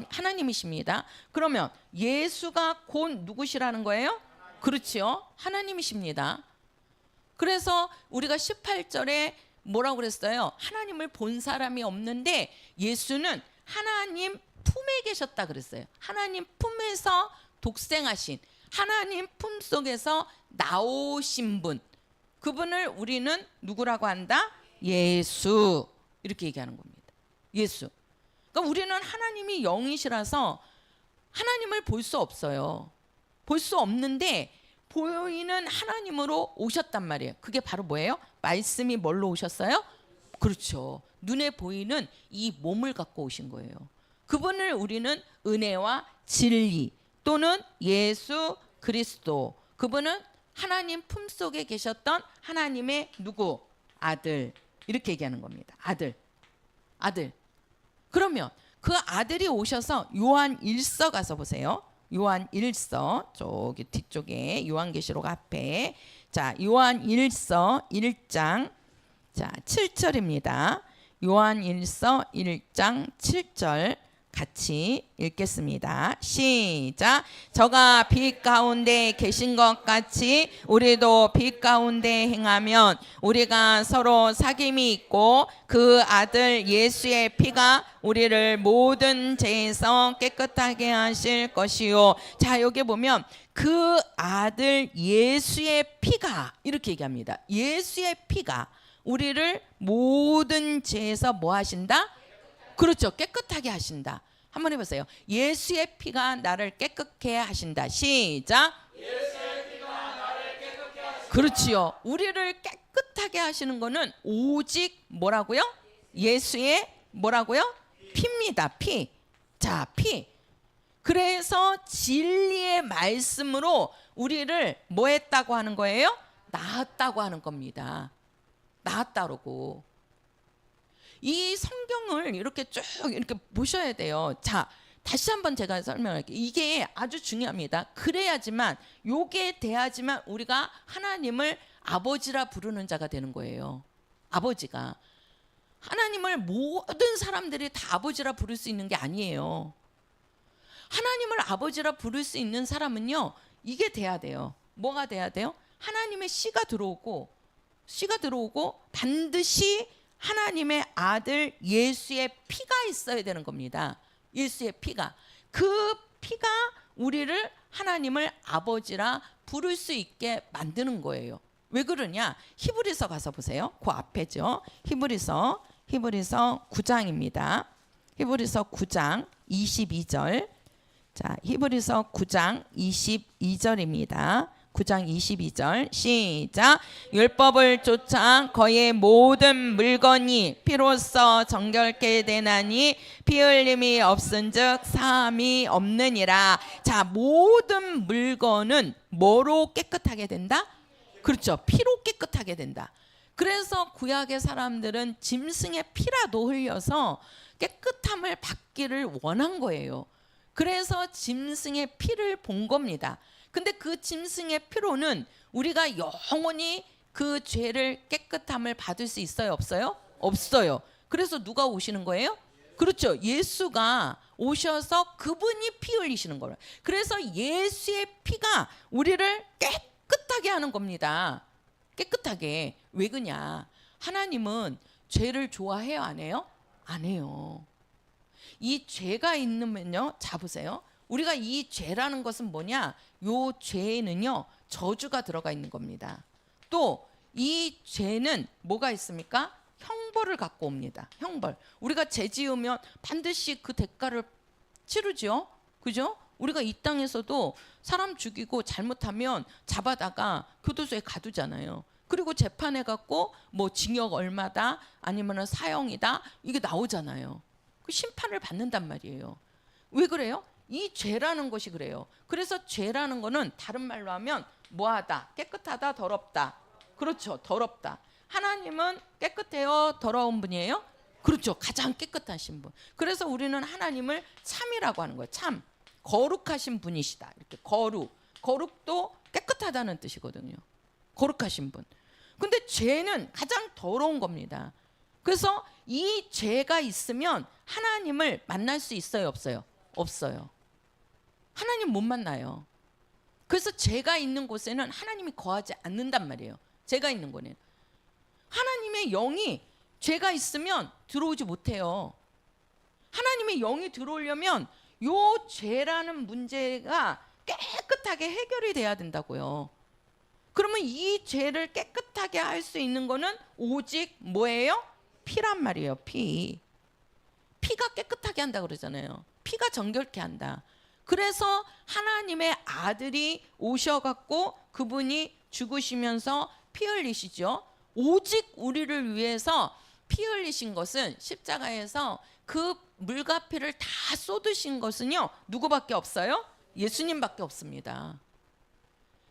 하나님이십니다. 그러면 예수가 곧 누구시라는 거예요? 그렇지요. 하나님이십니다. 그래서 우리가 18절에 뭐라고 그랬어요? 하나님을 본 사람이 없는데 예수는 하나님 품에 계셨다 그랬어요. 하나님 품에서 독생하신 하나님 품 속에서 나오신 분, 그분을 우리는 누구라고 한다? 예수. 이렇게 얘기하는 겁니다. 예수. 그러니까 우리는 하나님이 영이시라서 하나님을 볼 수 없어요. 볼 수 없는데 보이는 하나님으로 오셨단 말이에요. 그게 바로 뭐예요? 말씀이 뭘로 오셨어요? 그렇죠. 눈에 보이는 이 몸을 갖고 오신 거예요. 그분을 우리는 은혜와 진리 또는 예수 그리스도, 그분은 하나님 품속에 계셨던 하나님의 누구? 아들. 이렇게 얘기하는 겁니다. 아들. 그러면 그 아들이 오셔서 요한 1서 가서 보세요. 요한 1서 저기 뒤쪽에 요한계시록 앞에, 자, 요한 1서 1장 자 7절입니다. 요한 1서 1장 7절 같이 읽겠습니다. 시작. 저가 빛 가운데 계신 것 같이 우리도 빛 가운데 행하면 우리가 서로 사귐이 있고 그 아들 예수의 피가 우리를 모든 죄에서 깨끗하게 하실 것이요. 자, 여기 보면 그 아들 예수의 피가 이렇게 얘기합니다. 예수의 피가 우리를 모든 죄에서 뭐 하신다? 그렇죠. 깨끗하게 하신다. 한번 해보세요. 예수의 피가 나를 깨끗게 하신다. 시작. 예수의 피가 나를 깨끗게 하신다. 그렇지요. 우리를 깨끗하게 깨끗하게 하시는 거는 오직 뭐라고요? 예수의 뭐라고요? 피입니다. 피. 자, 피. 그래서 진리의 말씀으로 우리를 뭐 했다고 하는 거예요? 낳았다고 하는 겁니다. 낳았다고. 이 성경을 이렇게 쭉 이렇게 보셔야 돼요. 자, 다시 한번 제가 설명할게요. 이게 아주 중요합니다. 그래야지만, 요게 돼야지만 우리가 하나님을 아버지라 부르는 자가 되는 거예요. 아버지가. 하나님을 모든 사람들이 다 아버지라 부를 수 있는 게 아니에요. 하나님을 아버지라 부를 수 있는 사람은요, 이게 돼야 돼요. 뭐가 돼야 돼요? 하나님의 씨가 들어오고 반드시 하나님의 아들 예수의 피가 있어야 되는 겁니다. 예수의 피가. 그 피가 우리를 하나님을 아버지라 부를 수 있게 만드는 거예요. 왜 그러냐? 히브리서 가서 보세요. 그 앞에죠. 히브리서 9장입니다. 히브리서 9장 22절. 자, 히브리서 9장 22절입니다. 9장 22절 시작. 율법을 쫓아 거의 모든 물건이 피로써 정결케 되나니 피 흘림이 없은즉 사함이 없느니라. 자, 모든 물건은 뭐로 깨끗하게 된다? 그렇죠. 피로 깨끗하게 된다. 그래서 구약의 사람들은 짐승의 피라도 흘려서 깨끗함을 받기를 원한 거예요. 그래서 짐승의 피를 본 겁니다. 근데 그 짐승의 피로는 우리가 영원히 그 죄를 깨끗함을 받을 수 있어요? 없어요? 없어요. 그래서 누가 오시는 거예요? 그렇죠. 예수가 오셔서 그분이 피 흘리시는 거예요. 그래서 예수의 피가 우리를 깨끗하게 하는 겁니다. 깨끗하게. 왜 그러냐? 하나님은 죄를 좋아해요? 안 해요? 안 해요. 이 죄가 있으면요, 자 보세요. 우리가 이 죄라는 것은 뭐냐? 요 죄에는요, 저주가 들어가 있는 겁니다. 또 이 죄는 뭐가 있습니까? 형벌을 갖고 옵니다. 형벌. 우리가 죄 지으면 반드시 그 대가를 치르죠. 그죠? 우리가 이 땅에서도 사람 죽이고 잘못하면 잡아다가 교도소에 가두잖아요. 그리고 재판해 갖고 뭐 징역 얼마다 아니면 사형이다 이게 나오잖아요. 그 심판을 받는단 말이에요. 왜 그래요? 이 죄라는 것이 그래요. 그래서 죄라는 거는 다른 말로 하면 뭐하다, 깨끗하다, 더럽다. 그렇죠. 더럽다. 하나님은 깨끗해요, 더러운 분이에요? 그렇죠. 가장 깨끗하신 분. 그래서 우리는 하나님을 참이라고 하는 거예요. 참. 거룩하신 분이시다. 이렇게 거룩도 깨끗하다는 뜻이거든요. 거룩하신 분. 근데 죄는 가장 더러운 겁니다. 그래서 이 죄가 있으면 하나님을 만날 수 있어요, 없어요? 없어요. 하나님 못 만나요. 그래서 죄가 있는 곳에는 하나님이 거하지 않는단 말이에요. 죄가 있는 곳에는. 하나님의 영이 죄가 있으면 들어오지 못해요. 하나님의 영이 들어오려면 요 죄라는 문제가 깨끗하게 해결이 돼야 된다고요. 그러면 이 죄를 깨끗하게 할 수 있는 거는 오직 뭐예요? 피란 말이에요. 피가 깨끗하게 한다 그러잖아요. 피가 정결케 한다. 그래서 하나님의 아들이 오셔갖고 그분이 죽으시면서 피 흘리시죠. 오직 우리를 위해서 피 흘리신 것은 십자가에서 그 물과 피를 다 쏟으신 것은요, 누구밖에 없어요? 예수님밖에 없습니다.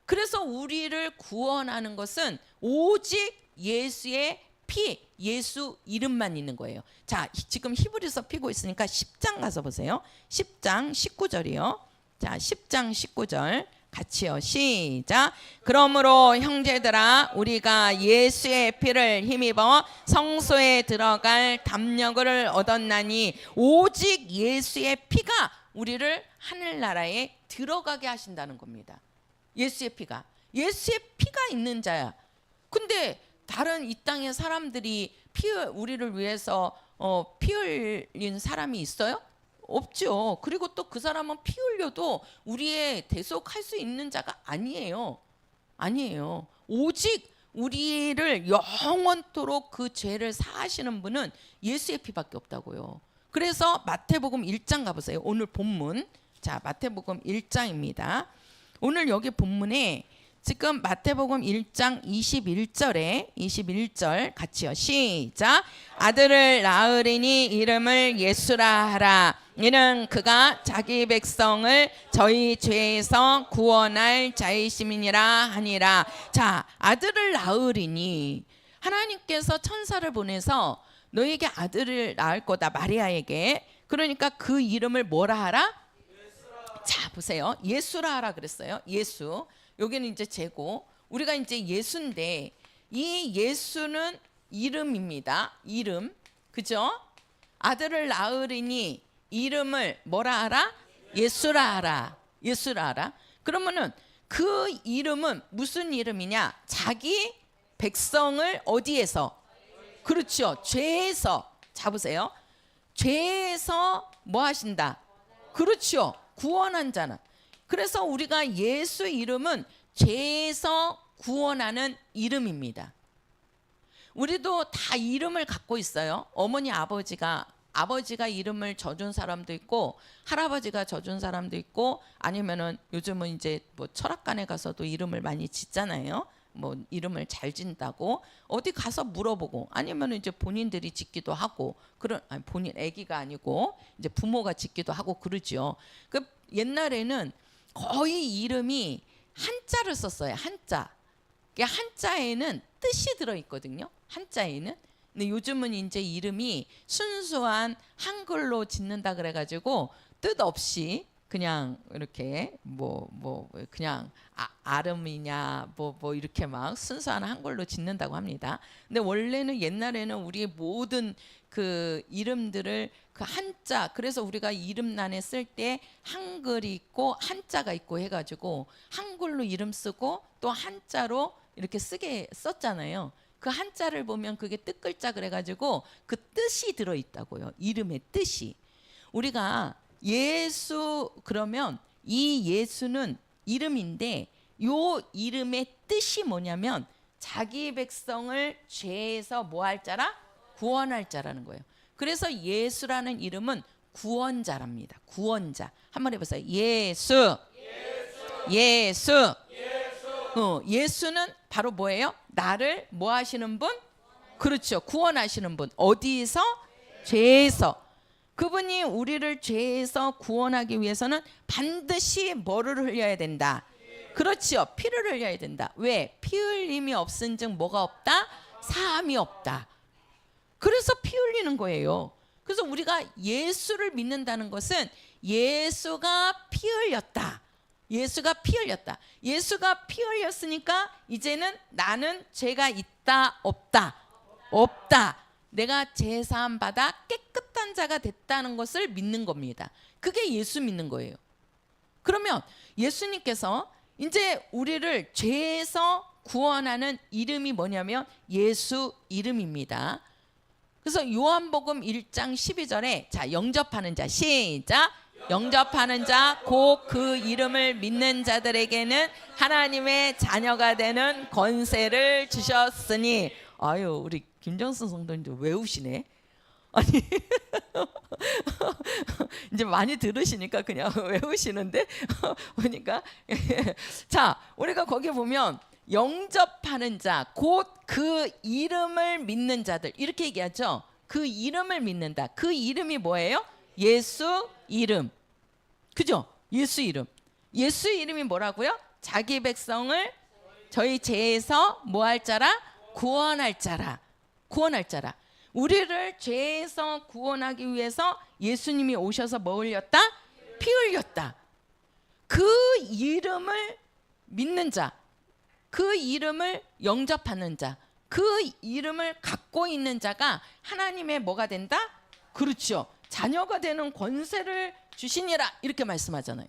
그래서 우리를 구원하는 것은 오직 예수의 피, 예수 이름만 있는 거예요. 자, 지금 히브리서 피고 있으니까 10장 가서 보세요. 10장 19절이요. 자, 10장 19절 같이요. 시작. 그러므로 형제들아, 우리가 예수의 피를 힘입어 성소에 들어갈 담력을 얻었나니 오직 예수의 피가 우리를 하늘나라에 들어가게 하신다는 겁니다. 예수의 피가 있는 자야. 근데 다른 이 땅의 사람들이 우리를 위해서 피 흘린 사람이 있어요? 없죠. 그리고 또 그 사람은 피 흘려도 우리의 대속할 수 있는 자가 아니에요. 오직 우리를 영원토록 그 죄를 사하시는 분은 예수의 피밖에 없다고요. 그래서 마태복음 1장 가보세요. 오늘 본문. 자, 마태복음 1장입니다. 오늘 여기 본문에 지금 마태복음 1장 21절 같이요. 시작. 아들을 낳으리니 이름을 예수라 하라. 이는 그가 자기 백성을 저희 죄에서 구원할 자이심이니라 하니라. 자, 아들을 낳으리니 하나님께서 천사를 보내서 너에게 아들을 낳을 거다, 마리아에게. 그러니까 그 이름을 뭐라 하라? 자, 보세요. 예수라 하라 그랬어요. 예수. 여기는 이제 제고, 우리가 이제 예수인데 이 예수는 이름입니다. 이름. 그죠? 아들을 낳으리니 이름을 뭐라 하라? 예수라 하라. 예수라 하라. 그러면은 그 이름은 무슨 이름이냐? 자기 백성을 어디에서? 그렇죠. 죄에서. 잡으세요. 죄에서 뭐 하신다? 그렇죠. 구원한 자는. 그래서 우리가 예수 이름은 죄에서 구원하는 이름입니다. 우리도 다 이름을 갖고 있어요. 어머니 아버지가 이름을 져준 사람도 있고, 할아버지가 져준 사람도 있고, 아니면은 요즘은 이제 뭐 철학관에 가서도 이름을 많이 짓잖아요. 뭐 이름을 잘 짓는다고 어디 가서 물어보고, 아니면은 이제 본인들이 짓기도 하고, 본인 아기가 아니고 이제 부모가 짓기도 하고 그러죠. 그 옛날에는 거의 이름이 한자를 썼어요. 한자. 한자에는 뜻이 들어 있거든요. 한자에는. 근데 요즘은 이제 이름이 순수한 한글로 짓는다 그래가지고 뜻 없이 그냥 이렇게 그냥 아름이냐 뭐 이렇게 막 순수한 한글로 짓는다고 합니다. 근데 원래는 옛날에는 우리의 모든 그 이름들을 그 한자, 그래서 우리가 이름란에 쓸 때 한글이 있고 한자가 있고 해가지고 한글로 이름 쓰고 또 한자로 이렇게 쓰게 썼잖아요. 그 한자를 보면 그게 뜻글자 그래가지고 그 뜻이 들어있다고요. 이름의 뜻이. 우리가 예수 그러면 이 예수는 이름인데 요 이름의 뜻이 뭐냐면 자기 백성을 죄에서 뭐 할 자라? 구원할 자라는 거예요. 그래서 예수라는 이름은 구원자랍니다. 구원자. 한번 해보세요. 예수. 예수. 예수는 바로 뭐예요? 나를 뭐 하시는 분? 그렇죠. 구원하시는 분. 어디서? 죄에서. 그분이 우리를 죄에서 구원하기 위해서는 반드시 뭐를 흘려야 된다? 그렇죠. 피를 흘려야 된다. 왜? 피 흘림이 없은즉 뭐가 없다? 사함이 없다. 그래서 피 흘리는 거예요. 그래서 우리가 예수를 믿는다는 것은 예수가 피 흘렸다. 예수가 피 흘렸다. 예수가 피 흘렸으니까 이제는 나는 죄가 있다 없다? 없다. 내가 죄 사함 받아 깨끗한 자가 됐다는 것을 믿는 겁니다. 그게 예수 믿는 거예요. 그러면 예수님께서 이제 우리를 죄에서 구원하는 이름이 뭐냐면 예수 이름입니다. 그래서 요한복음 1장 12절에 자, 영접하는 자, 시작. 영접하는 자 곧 그 이름을 믿는 자들에게는 하나님의 자녀가 되는 권세를 주셨으니. 아유, 우리 김정순 성도님도 외우시네. 아니 이제 많이 들으시니까 그냥 외우시는데 보니까 자, 우리가 거기 보면 영접하는 자 곧 그 이름을 믿는 자들 이렇게 얘기하죠. 그 이름을 믿는다. 그 이름이 뭐예요? 예수 이름. 그죠? 예수 이름. 예수 이름이 뭐라고요? 자기 백성을 저희 죄에서 뭐 할 자라? 구원할 자라. 구원할 자라. 우리를 죄에서 구원하기 위해서 예수님이 오셔서 뭐 흘렸다? 피 흘렸다. 그 이름을 믿는 자, 그 이름을 영접하는 자, 그 이름을 갖고 있는 자가 하나님의 뭐가 된다? 그렇죠. 자녀가 되는 권세를 주시니라 이렇게 말씀하잖아요.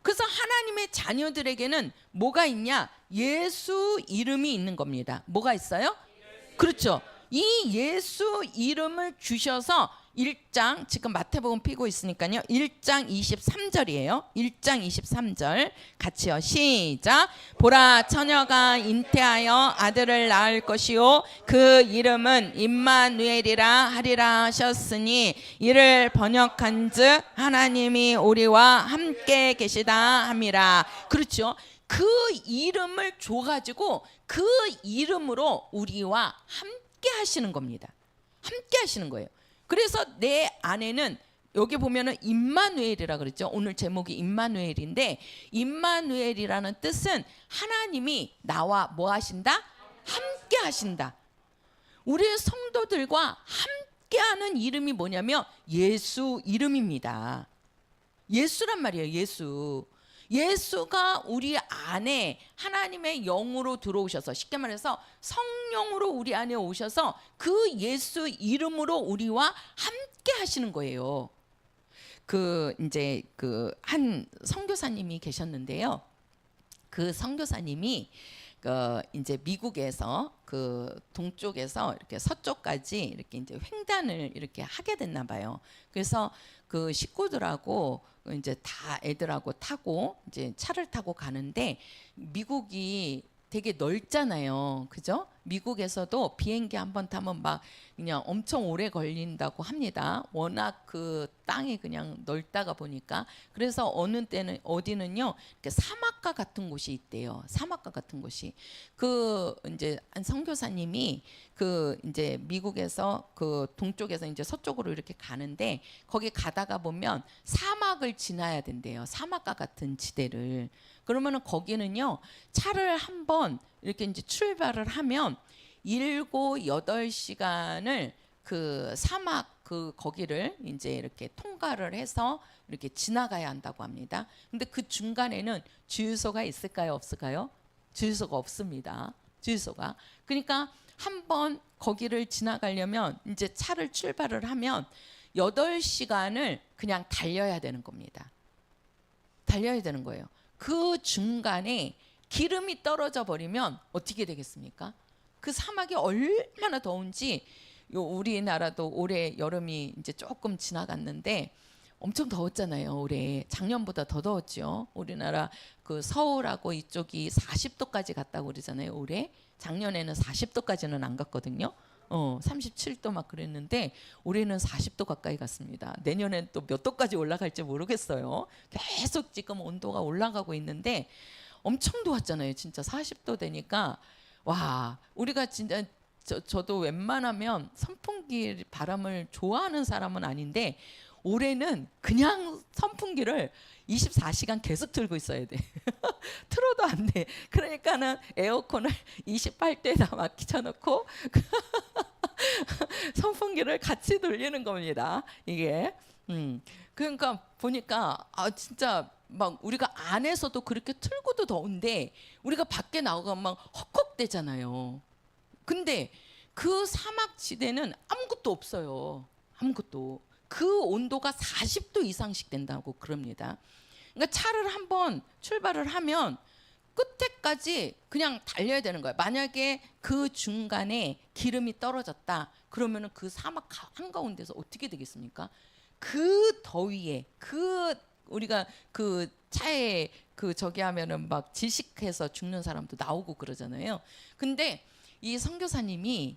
그래서 하나님의 자녀들에게는 뭐가 있냐? 예수 이름이 있는 겁니다. 뭐가 있어요? 그렇죠. 이 예수 이름을 주셔서 1장, 지금 마태복음 피고 있으니까요. 1장 23절이에요. 1장 23절 같이요. 시작. 보라, 처녀가 잉태하여 아들을 낳을 것이요 그 이름은 임마누엘이라 하리라 하셨으니 이를 번역한즉 하나님이 우리와 함께 계시다 함이라. 그렇죠. 그 이름을 줘가지고 그 이름으로 우리와 함께 하시는 겁니다. 함께 하시는 거예요. 그래서 내 안에는 여기 보면은 임마누엘이라 그랬죠. 오늘 제목이 임마누엘인데, 임마누엘이라는 뜻은 하나님이 나와 뭐 하신다? 함께 하신다. 우리 성도들과 함께하는 이름이 뭐냐면 예수 이름입니다. 예수란 말이에요. 예수. 예수가 우리 안에 하나님의 영으로 들어오셔서, 쉽게 말해서 성령으로 우리 안에 오셔서 그 예수 이름으로 우리와 함께 하시는 거예요. 이제 한 선교사님이 계셨는데요. 그 선교사님이 이제 미국에서 동쪽에서 이렇게 서쪽까지 이렇게 이제 횡단을 이렇게 하게 됐나 봐요. 그래서 그 식구들하고 이제 다 애들하고 타고 이제 차를 타고 가는데, 미국이 되게 넓잖아요. 그죠? 미국에서도 비행기 한번 타면 막 그냥 엄청 오래 걸린다고 합니다. 워낙 그 땅이 그냥 넓다가 보니까. 그래서 어느 때는 어디는요, 이렇게 사막과 같은 곳이 있대요. 사막과 같은 곳이. 이제 한 선교사님이 이제 미국에서 동쪽에서 이제 서쪽으로 이렇게 가는데, 거기 가다가 보면 사막을 지나야 된대요. 사막과 같은 지대를. 그러면은 거기는요, 차를 한번 이렇게 이제 출발을 하면 7, 8시간을 그 사막 거기를 이제 이렇게 통과를 해서 이렇게 지나가야 한다고 합니다. 근데 그 중간에는 주유소가 있을까요? 없을까요? 주유소가 없습니다. 주유소가. 그러니까 한번 거기를 지나가려면 이제 차를 출발을 하면 8시간을 그냥 달려야 되는 겁니다. 달려야 되는 거예요. 그 중간에 기름이 떨어져 버리면 어떻게 되겠습니까? 그 사막이 얼마나 더운지, 우리나라도 올해 여름이 이제 조금 지나갔는데 엄청 더웠잖아요. 올해 작년보다 더 더웠죠. 우리나라 서울하고 이쪽이 40도까지 갔다고 그러잖아요. 올해 작년에는 40도까지는 안 갔거든요. 37도 막 그랬는데 올해는 40도 가까이 갔습니다. 내년엔 또 몇 도까지 올라갈지 모르겠어요. 계속 지금 온도가 올라가고 있는데 엄청 더웠잖아요. 진짜 40도 되니까 와, 우리가 진짜 저도 웬만하면 선풍기 바람을 좋아하는 사람은 아닌데 올해는 그냥 선풍기를 24시간 계속 틀고 있어야 돼. 틀어도 안 돼. 그러니까는 에어컨을 28도에다 막 켜놓고 선풍기를 같이 돌리는 겁니다. 이게. 그러니까 보니까 진짜 막 우리가 안에서도 그렇게 틀고도 더운데 우리가 밖에 나가면 막 헉헉대잖아요. 근데 그 사막 지대는 아무것도 없어요. 아무것도. 그 온도가 40도 이상씩 된다고 그럽니다. 그러니까 차를 한번 출발을 하면 끝에까지 그냥 달려야 되는 거예요. 만약에 그 중간에 기름이 떨어졌다 그러면은 그 사막 한가운데서 어떻게 되겠습니까? 그 더위에 우리가 그 차에 저기 하면은 막 질식해서 죽는 사람도 나오고 그러잖아요. 근데 이 선교사님이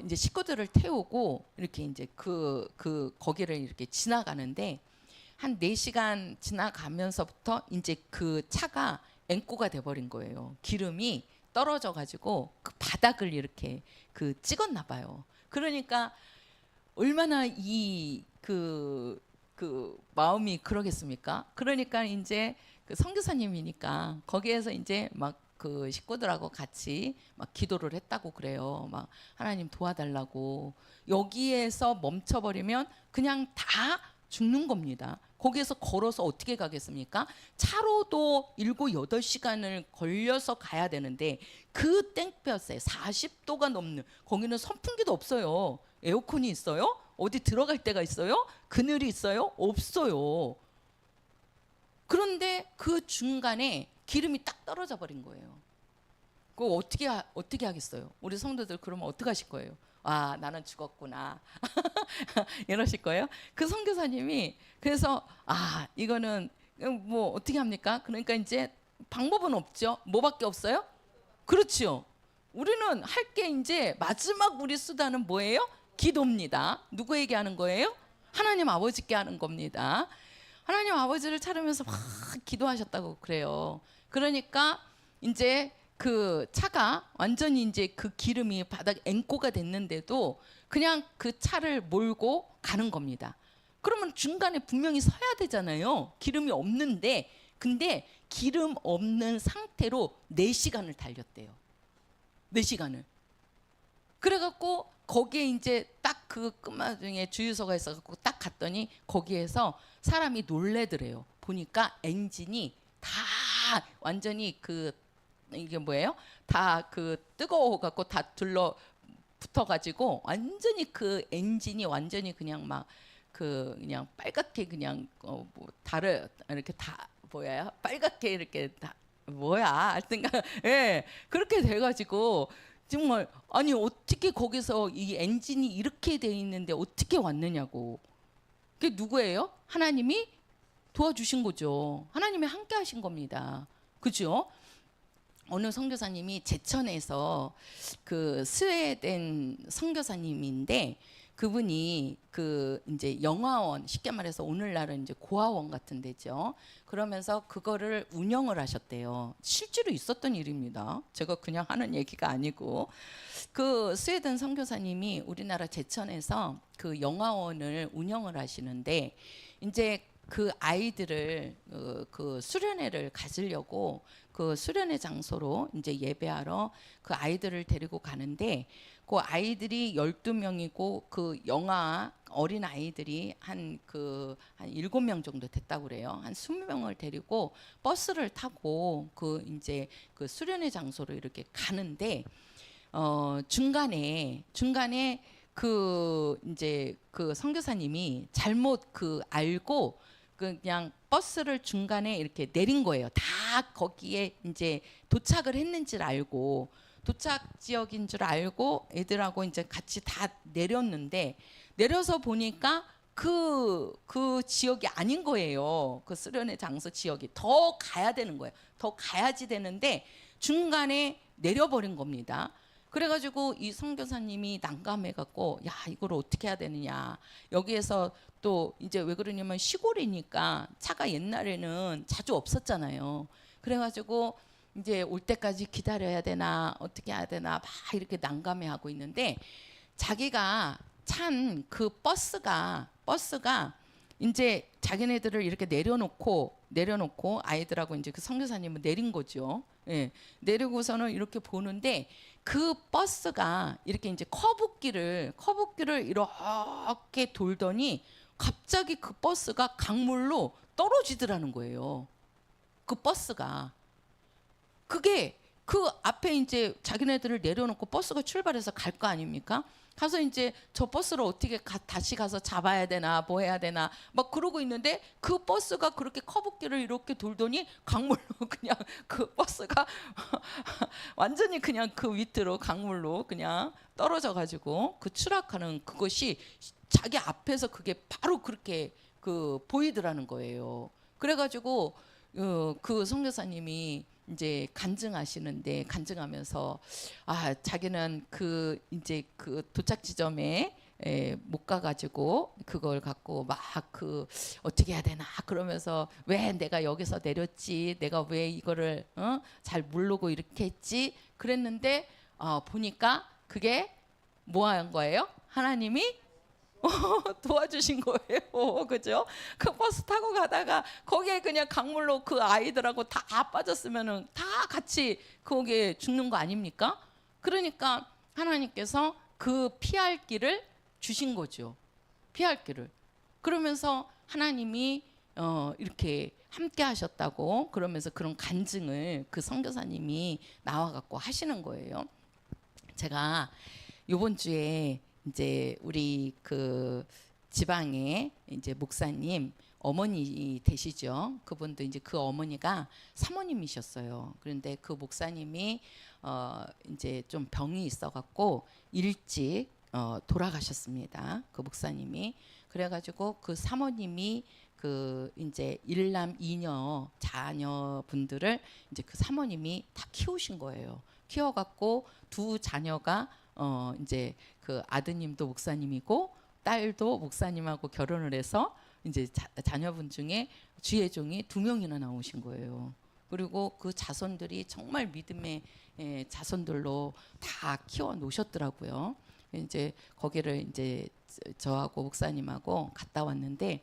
이제 식구들을 태우고 이렇게 이제 거기를 이렇게 지나가는데 한 4시간 지나가면서부터 이제 그 차가 앵꼬가 돼버린 거예요. 기름이 떨어져 가지고 그 바닥을 이렇게 찍었나 봐요. 그러니까 얼마나 마음이 그러겠습니까? 그러니까 이제 선교사님이니까 거기에서 이제 막 식구들하고 같이 막 기도를 했다고 그래요. 막 하나님 도와달라고. 여기에서 멈춰버리면 그냥 다 죽는 겁니다. 거기에서 걸어서 어떻게 가겠습니까? 차로도 7, 8시간을 걸려서 가야 되는데 그 땡볕에 40도가 넘는, 거기는 선풍기도 없어요. 에어컨이 있어요? 어디 들어갈 데가 있어요? 그늘이 있어요? 없어요. 그런데 그 중간에 기름이 딱 떨어져 버린 거예요. 그거 어떻게 하겠어요? 우리 성도들 그러면 어떻게 하실 거예요? 아, 나는 죽었구나. 이러실 거예요? 그 선교사님이 그래서 이거는 뭐 어떻게 합니까? 그러니까 이제 방법은 없죠. 뭐밖에 없어요? 그렇죠. 우리는 할 게 이제 마지막 우리 수단은 뭐예요? 기도입니다. 누구에게 하는 거예요? 하나님 아버지께 하는 겁니다. 하나님 아버지를 찾으면서 막 기도하셨다고 그래요. 그러니까 이제 그 차가 완전히 이제 그 기름이 바닥에 앵꼬가 됐는데도 그냥 그 차를 몰고 가는 겁니다. 그러면 중간에 분명히 서야 되잖아요. 기름이 없는데, 근데 기름 없는 상태로 4시간을 달렸대요. 4시간을. 그래갖고 거기에 이제 딱 그 끝마중에 주유소가 있어갖고 딱 갔더니 거기에서 사람이 놀래더래요. 보니까 엔진이 다 완전히 그 이게 뭐예요? 다 그 뜨거워갖고 다 둘러 붙어가지고 완전히 그 엔진이 완전히 그냥 막 그 그냥 빨갛게 그냥 뭐 달을 이렇게 다 뭐야 빨갛게 이렇게 다 뭐야 하여튼가 예 그렇게 돼가지고 정말 아니 어떻게 거기서 이 엔진이 이렇게 돼 있는데 어떻게 왔느냐고. 그게 누구예요? 하나님이 도와주신 거죠. 하나님이 함께 하신 겁니다. 그죠? 어느 선교사님이 제천에서 그 스웨덴 선교사님인데 그분이 그 이제 영화원 쉽게 말해서 오늘날은 이제 고아원 같은 데죠. 그러면서 그거를 운영을 하셨대요. 실제로 있었던 일입니다. 제가 그냥 하는 얘기가 아니고 그 스웨덴 선교사님이 우리나라 제천에서 그 영화원을 운영을 하시는데 이제 그 아이들을 그 수련회를 가지려고 그 수련회 장소로 이제 예배하러 그 아이들을 데리고 가는데 그 아이들이 12명이고 그 영아 어린 아이들이 한 7명 정도 됐다고 그래요. 한 20명을 데리고 버스를 타고 그 이제 그 수련회 장소로 이렇게 가는데 중간에 그 이제 그 선교사님이 잘못 그 알고 그냥 버스를 중간에 이렇게 내린 거예요. 다 거기에 이제 도착을 했는지를 알고 도착 지역인 줄 알고 애들하고 이제 같이 다 내렸는데 내려서 보니까 그 지역이 아닌 거예요. 그 수련회 장소 지역이 더 가야 되는 거예요. 더 가야지 되는데 중간에 내려버린 겁니다. 그래가지고 이 선교사님이 난감해갖고 야 이걸 어떻게 해야 되느냐. 여기에서 또 이제 왜 그러냐면 시골이니까 차가 옛날에는 자주 없었잖아요. 그래가지고 이제 올 때까지 기다려야 되나 어떻게 해야 되나 막 이렇게 난감해하고 있는데 자기가 찬 그 버스가 이제 자기네들을 이렇게 내려놓고 아이들하고 이제 그 선교사님은 내린 거죠. 예, 내리고서는 이렇게 보는데 그 버스가 이렇게 이제 커브길을 이렇게 돌더니 갑자기 그 버스가 강물로 떨어지더라는 거예요. 그 버스가 그게 그 앞에 이제 자기네들을 내려놓고 버스가 출발해서 갈 거 아닙니까? 가서 이제 저 버스를 어떻게 다시 가서 잡아야 되나 뭐 해야 되나 막 그러고 있는데 그 버스가 그렇게 커브길을 이렇게 돌더니 강물로 그냥 그 버스가 완전히 그냥 그 밑으로 강물로 그냥 떨어져 가지고 그 추락하는 그것이 자기 앞에서 그게 바로 그렇게 그 보이더라는 거예요. 그래가지고 그 선교사님이 이제 간증하면서 자기는 그 이제 그 도착 지점에 못 가가지고 그걸 갖고 막 그 어떻게 해야 되나 그러면서 왜 내가 여기서 내렸지 내가 왜 이거를 잘 모르고 이렇게 했지 그랬는데 보니까 그게 뭐 한 거예요? 하나님이 도와주신 거예요. 그죠? 그 버스 타고 가다가 거기에 그냥 강물로 그 아이들하고 다 빠졌으면은 다 같이 거기에 죽는 거 아닙니까? 그러니까 하나님께서 그 피할 길을 주신 거죠. 피할 길을. 그러면서 하나님이 이렇게 함께 하셨다고 그러면서 그런 간증을 그 선교사님이 나와 갖고 하시는 거예요. 제가 이번 주에 이제 우리 그 지방에 이제 목사님 어머니 되시죠. 그분도 이제 그 어머니가 사모님이셨어요. 그런데 그 목사님이 이제 좀 병이 있어갖고 일찍 돌아가셨습니다. 그 목사님이 그래가지고 그 사모님이 그 이제 일남 이녀 자녀분들을 이제 그 사모님이 다 키우신 거예요. 키워갖고 두 자녀가 이제 그 아드님도 목사님이고 딸도 목사님하고 결혼을 해서 이제 자녀분 중에 주의 종이 2명이나 나오신 거예요. 그리고 그 자손들이 정말 믿음의 자손들로 다 키워 놓으셨더라고요. 이제 거기를 이제 저하고 목사님하고 갔다 왔는데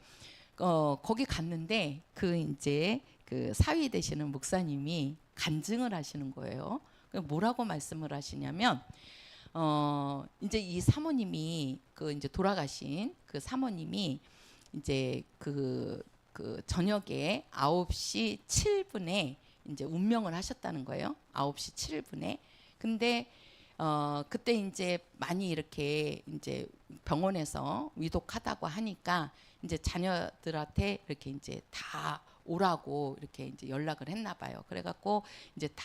거기 갔는데 그 이제 그 사위 되시는 목사님이 간증을 하시는 거예요. 뭐라고 말씀을 하시냐면 이제 이 사모님이 그 이제 돌아가신 그 사모님이 이제 그 저녁에 9시 7분에 이제 운명을 하셨다는 거예요. 9시 7분에. 근데 그때 이제 많이 이렇게 이제 병원에서 위독하다고 하니까 이제 자녀들한테 이렇게 이제 다 오라고 이렇게 이제 연락을 했나 봐요. 그래갖고 이제 다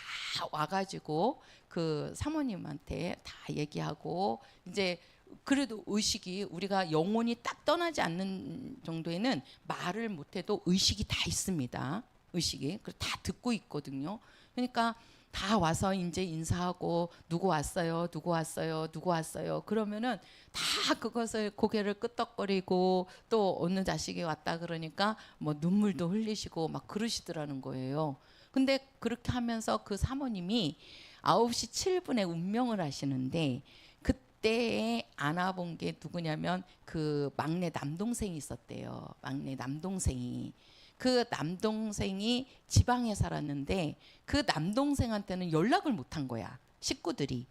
와가지고 그 사모님한테 다 얘기하고 이제 그래도 의식이 우리가 영혼이 딱 떠나지 않는 정도에는 말을 못해도 의식이 다 있습니다. 의식이 다 듣고 있거든요. 그러니까 다 와서 이제 인사하고 누구 왔어요, 누구 왔어요, 누구 왔어요. 그러면은 다 그것을 고개를 끄덕거리고 또 어느 자식이 왔다 그러니까 뭐 눈물도 흘리시고 막 그러시더라는 거예요. 근데 그렇게 하면서 그 사모님이 9시 7분에 운명을 하시는데 그때에 안아본 게 누구냐면 그 막내 남동생이 있었대요. 막내 남동생이. 그 남동생이 지방에 살았는데 그 남동생한테는 연락을 못한 거야. 식구들이.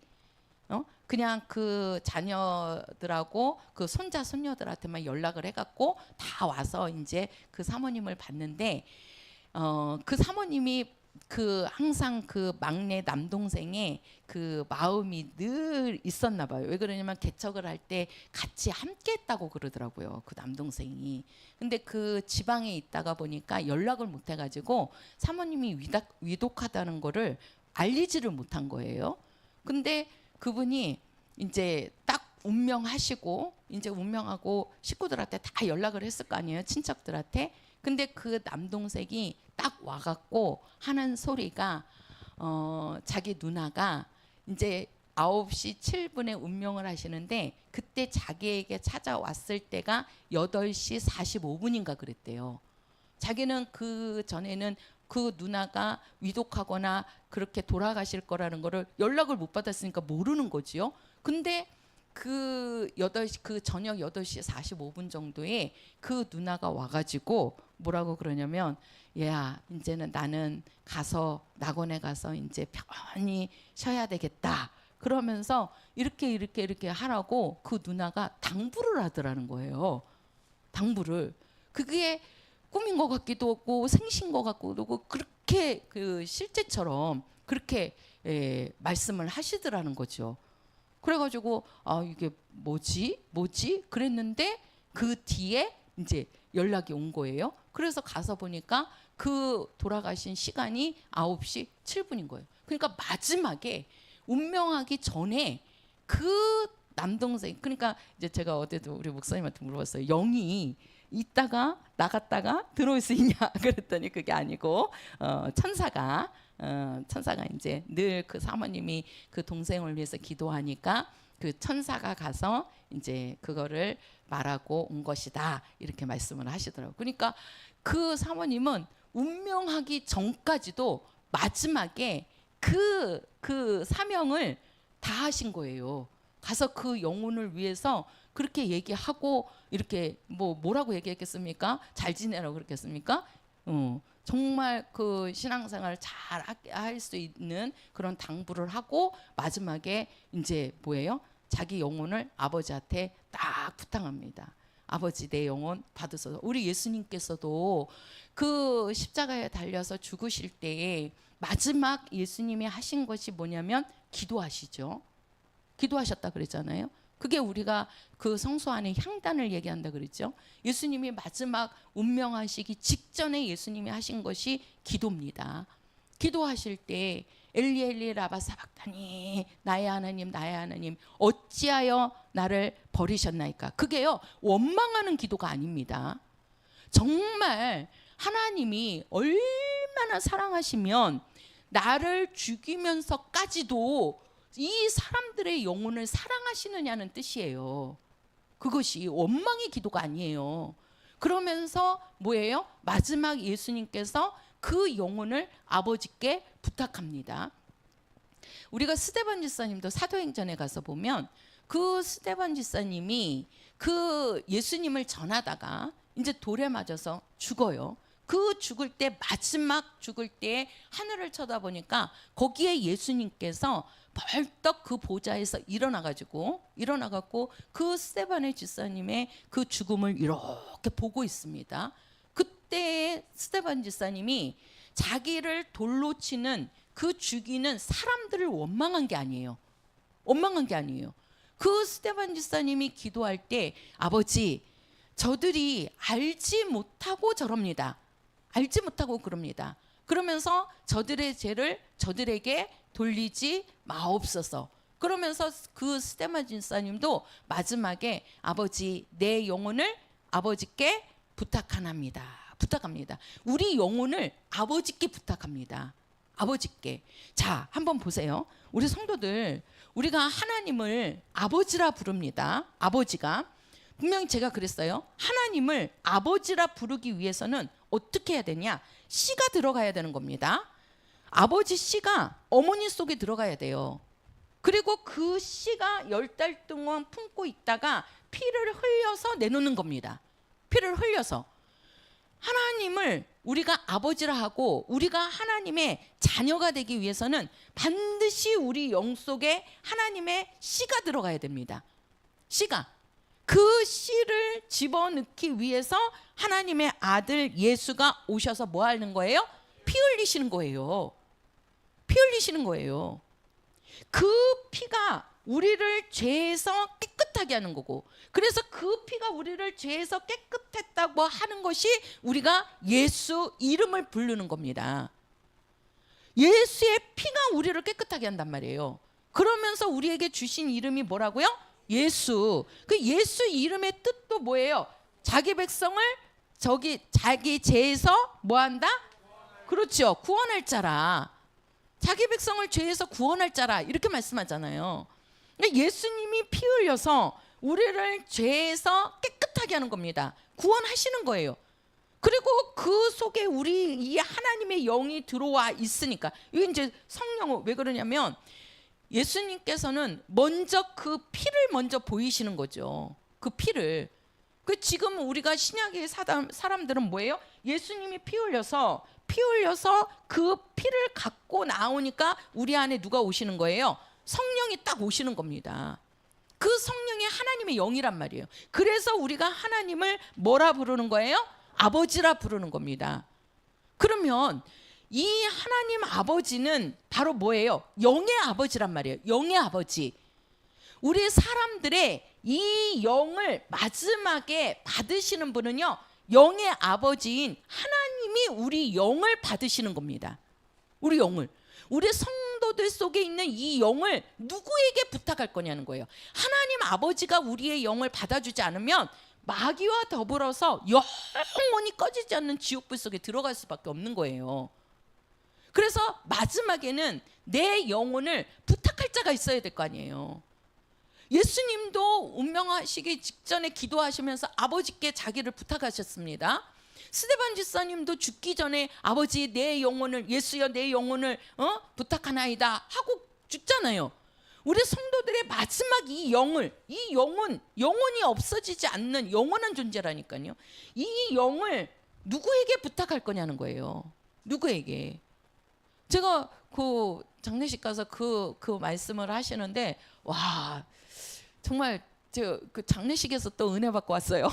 그냥 그 자녀들하고 그 손자 손녀들한테만 연락을 해갖고 다 와서 이제 그 사모님을 봤는데 그 사모님이 그 항상 그 막내 남동생의 그 마음이 늘 있었나 봐요. 왜 그러냐면 개척을 할 때 같이 함께 했다고 그러더라고요. 그 남동생이. 근데 그 지방에 있다가 보니까 연락을 못 해가지고 사모님이 위독하다는 거를 알리지를 못한 거예요. 근데 그분이 이제 딱 운명하시고 이제 운명하고 식구들한테 다 연락을 했을 거 아니에요. 친척들한테. 근데 그 남동생이 딱 와갖고 하는 소리가 자기 누나가 이제 9시 7분에 운명을 하시는데 그때 자기에게 찾아왔을 때가 8시 45분인가 그랬대요. 자기는 그 전에는 그 누나가 위독하거나 그렇게 돌아가실 거라는 거를 연락을 못 받았으니까 모르는 거지요. 근데 그 저녁 8시 45분 정도에 그 누나가 와가지고 뭐라고 그러냐면 얘야 이제는 나는 가서 낙원에 가서 이제 편히 쉬어야 되겠다. 그러면서 이렇게 하라고 그 누나가 당부를 하더라는 거예요. 당부를. 그게 꿈인 것 같기도 하고 생신 것 같기도 하고 그렇게 그 실제처럼 그렇게 말씀을 하시더라는 거죠. 그래가지고 이게 뭐지 그랬는데 그 뒤에 이제 연락이 온 거예요. 그래서 가서 보니까 그 돌아가신 시간이 9시 7분인 거예요. 그러니까 마지막에 운명하기 전에 그 남동생, 그러니까 이제 제가 어제도 우리 목사님한테 물어봤어요. 영이 있다가 나갔다가 들어올 수 있냐 그랬더니 그게 아니고 천사가 이제 늘 그 사모님이 그 동생을 위해서 기도하니까 그 천사가 가서 이제 그거를 말하고 온 것이다 이렇게 말씀을 하시더라고요. 그러니까 그 사모님은 운명하기 전까지도 마지막에 그 사명을 다 하신 거예요. 가서 그 영혼을 위해서 그렇게 얘기하고 이렇게 뭐라고 얘기했겠습니까? 잘 지내라고 그랬겠습니까? 정말 그 신앙생활을 잘 할 수 있는 그런 당부를 하고 마지막에 이제 뭐예요? 자기 영혼을 아버지한테 딱 부탁합니다. 아버지 내 영혼 받으소서. 우리 예수님께서도 그 십자가에 달려서 죽으실 때에 마지막 예수님이 하신 것이 뭐냐면 기도하시죠. 기도하셨다 그랬잖아요. 그게 우리가 그 성소 안에 향단을 얘기한다 그랬죠. 예수님이 마지막 운명하시기 직전에 예수님이 하신 것이 기도입니다. 기도하실 때 엘리 엘리 라바 사박다니 나의 하나님 나의 하나님 어찌하여 나를 버리셨나이까. 그게요 원망하는 기도가 아닙니다. 정말 하나님이 얼마나 사랑하시면 나를 죽이면서까지도 이 사람들의 영혼을 사랑하시느냐는 뜻이에요. 그것이 원망의 기도가 아니에요. 그러면서 뭐예요? 마지막 예수님께서 그 영혼을 아버지께 부탁합니다. 우리가 스데반 집사님도 사도행전에 가서 보면 그 스데반 집사님이 그 예수님을 전하다가 이제 돌에 맞아서 죽어요. 그 죽을 때, 마지막 죽을 때 하늘을 쳐다보니까 거기에 예수님께서 벌떡 그 보좌에서 일어나갖고 그 스데반의 집사님의 그 죽음을 이렇게 보고 있습니다. 그때 스데반 집사님이 자기를 돌로 치는 그 죽이는 사람들을 원망한 게 아니에요. 그 스데반 집사님이 기도할 때, 아버지, 저들이 알지 못하고 저럽니다. 알지 못하고 그럽니다. 그러면서 저들의 죄를 저들에게 돌리지 마옵소서. 그러면서 그 스데반 집사님도 마지막에 아버지, 내 영혼을 아버지께 부탁합니다. 우리 영혼을 아버지께 부탁합니다. 아버지께. 자, 한번 보세요. 우리 성도들, 우리가 하나님을 아버지라 부릅니다. 아버지가. 분명히 제가 그랬어요. 하나님을 아버지라 부르기 위해서는 어떻게 해야 되냐? 씨가 들어가야 되는 겁니다. 아버지 씨가 어머니 속에 들어가야 돼요. 그리고 그 씨가 10달 동안 품고 있다가 피를 흘려서 내놓는 겁니다. 피를 흘려서. 하나님을 우리가 아버지라 하고 우리가 하나님의 자녀가 되기 위해서는 반드시 우리 영 속에 하나님의 씨가 들어가야 됩니다. 씨가. 그 씨를 집어넣기 위해서 하나님의 아들 예수가 오셔서 뭐 하는 거예요? 피 흘리시는 거예요. 그 피가 우리를 죄에서 깨끗하게 하는 거고, 그래서 그 피가 우리를 죄에서 깨끗했다고 하는 것이 우리가 예수 이름을 부르는 겁니다. 예수의 피가 우리를 깨끗하게 한단 말이에요. 그러면서 우리에게 주신 이름이 뭐라고요? 예수. 그 예수 이름의 뜻도 뭐예요? 자기 백성을 자기 죄에서 뭐 한다? 그렇죠. 구원할 자라. 자기 백성을 죄에서 구원할 자라, 이렇게 말씀하잖아요. 그러니까 예수님이 피 흘려서 우리를 죄에서 깨끗하게 하는 겁니다. 구원하시는 거예요. 그리고 그 속에 우리 이 하나님의 영이 들어와 있으니까. 이게 이제 성령은 왜 그러냐면 예수님께서는 먼저 그 피를 먼저 보이시는 거죠. 그 피를. 그 지금 우리가 신약의 사람들은 뭐예요? 예수님이 피 흘려서 그 피를 갖고 나오니까 우리 안에 누가 오시는 거예요? 성령이 딱 오시는 겁니다. 그 성령이 하나님의 영이란 말이에요. 그래서 우리가 하나님을 뭐라 부르는 거예요? 아버지라 부르는 겁니다. 그러면 이 하나님 아버지는 바로 뭐예요? 영의 아버지란 말이에요. 영의 아버지. 우리 사람들의 이 영을 마지막에 받으시는 분은요, 영의 아버지인 하나님이 우리 영을 받으시는 겁니다. 우리 영을. 우리 성도들 속에 있는 이 영을 누구에게 부탁할 거냐는 거예요. 하나님 아버지가 우리의 영을 받아주지 않으면 마귀와 더불어서 영원히 꺼지지 않는 지옥불 속에 들어갈 수밖에 없는 거예요. 그래서 마지막에는 내 영혼을 부탁할 자가 있어야 될 거 아니에요. 예수님도 운명하시기 직전에 기도하시면서 아버지께 자기를 부탁하셨습니다. 스데반 집사님도 죽기 전에 아버지, 내 영혼을, 예수여 내 영혼을 부탁하나이다 하고 죽잖아요. 우리 성도들의 마지막 이 영혼이 없어지지 않는 영원한 존재라니까요. 이 영을 누구에게 부탁할 거냐는 거예요. 누구에게. 제가 그 장례식 가서 그 말씀을 하시는데, 와, 정말 제가 그 장례식에서 또 은혜 받고 왔어요.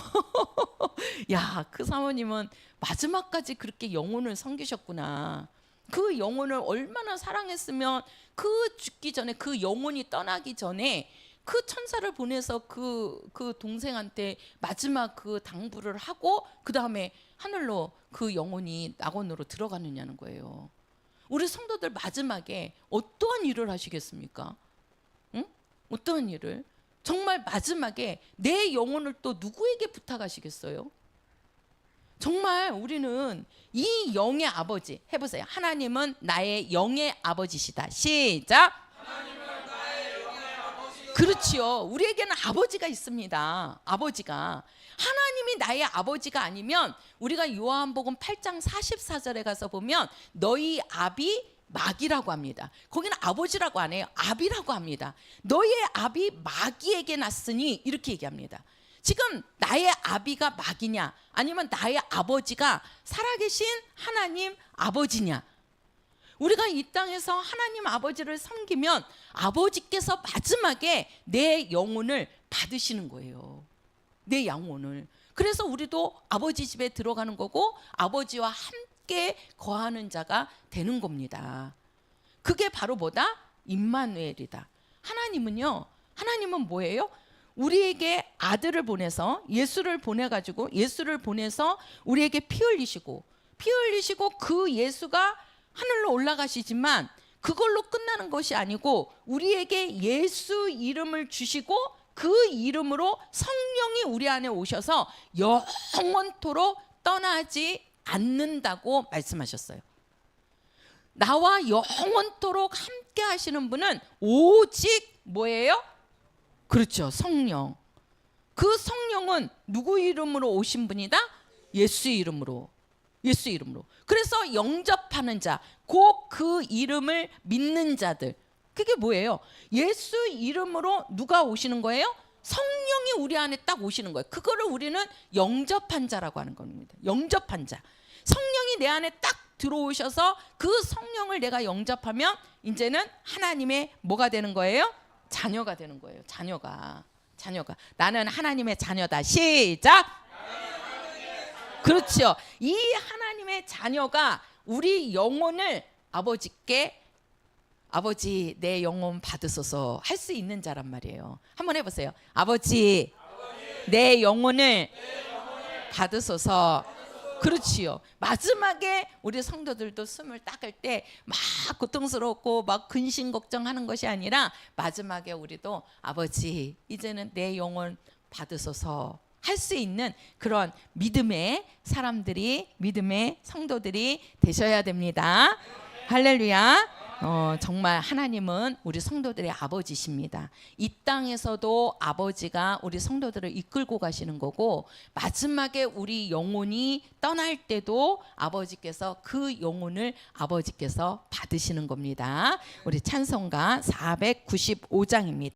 야, 그 사모님은 마지막까지 그렇게 영혼을 섬기셨구나. 그 영혼을 얼마나 사랑했으면 그 죽기 전에, 그 영혼이 떠나기 전에 그 천사를 보내서 그 동생한테 마지막 그 당부를 하고 그 다음에 하늘로 그 영혼이 낙원으로 들어가느냐는 거예요. 우리 성도들 마지막에 어떠한 일을 하시겠습니까? 응? 어떠한 일을? 정말 마지막에 내 영혼을 또 누구에게 부탁하시겠어요? 정말 우리는 이 영의 아버지, 해보세요. 하나님은 나의 영의 아버지시다. 시작. 하나님은 나의 영의 아버지시다. 그렇지요. 우리에게는 아버지가 있습니다. 아버지가. 하나님이 나의 아버지가 아니면 우리가 요한복음 8장 44절에 가서 보면 너희 아비 마귀라고 합니다. 거기는 아버지라고 안 해요. 아비라고 합니다. 너희의 아비 마귀에게 났으니 이렇게 얘기합니다. 지금 나의 아비가 마귀냐 아니면 나의 아버지가 살아계신 하나님 아버지냐. 우리가 이 땅에서 하나님 아버지를 섬기면 아버지께서 마지막에 내 영혼을 받으시는 거예요. 내 영혼을. 그래서 우리도 아버지 집에 들어가는 거고 아버지와 함께 거하는 자가 되는 겁니다. 그게 바로 뭐다? 임마누엘이다. 하나님은 뭐예요? 우리에게 아들을 보내서 예수를 보내서 우리에게 피 흘리시고 그 예수가 하늘로 올라가시지만 그걸로 끝나는 것이 아니고 우리에게 예수 이름을 주시고 그 이름으로 성령이 우리 안에 오셔서 영원토록 떠나지 않는다고 말씀하셨어요. 나와 영원토록 함께 하시는 분은 오직 뭐예요? 그렇죠. 성령. 그 성령은 누구 이름으로 오신 분이다? 예수 이름으로. 그래서 영접하는 자, 곧 그 이름을 믿는 자들. 그게 뭐예요? 예수 이름으로 누가 오시는 거예요? 성령이 우리 안에 딱 오시는 거예요. 그거를 우리는 영접한 자라고 하는 겁니다. 영접한 자. 성령이 내 안에 딱 들어오셔서 그 성령을 내가 영접하면 이제는 하나님의 뭐가 되는 거예요? 자녀가 되는 거예요. 자녀가. 나는 하나님의 자녀다. 시작. 그렇죠. 이 하나님의 자녀가 우리 영혼을 아버지께 아버지 내 영혼 받으소서 할 수 있는 자란 말이에요. 한번 해보세요. 아버지 내 영혼을 받으소서. 그렇지요. 마지막에 우리 성도들도 숨을 닦을 때 막 고통스럽고 막 근심 걱정하는 것이 아니라 마지막에 우리도 아버지 이제는 내 영혼 받으소서 할 수 있는 그런 믿음의 사람들이, 믿음의 성도들이 되셔야 됩니다. 할렐루야. 정말 하나님은 우리 성도들의 아버지십니다. 이 땅에서도 아버지가 우리 성도들을 이끌고 가시는 거고 마지막에 우리 영혼이 떠날 때도 아버지께서 그 영혼을 아버지께서 받으시는 겁니다. 우리 찬송가 495장입니다.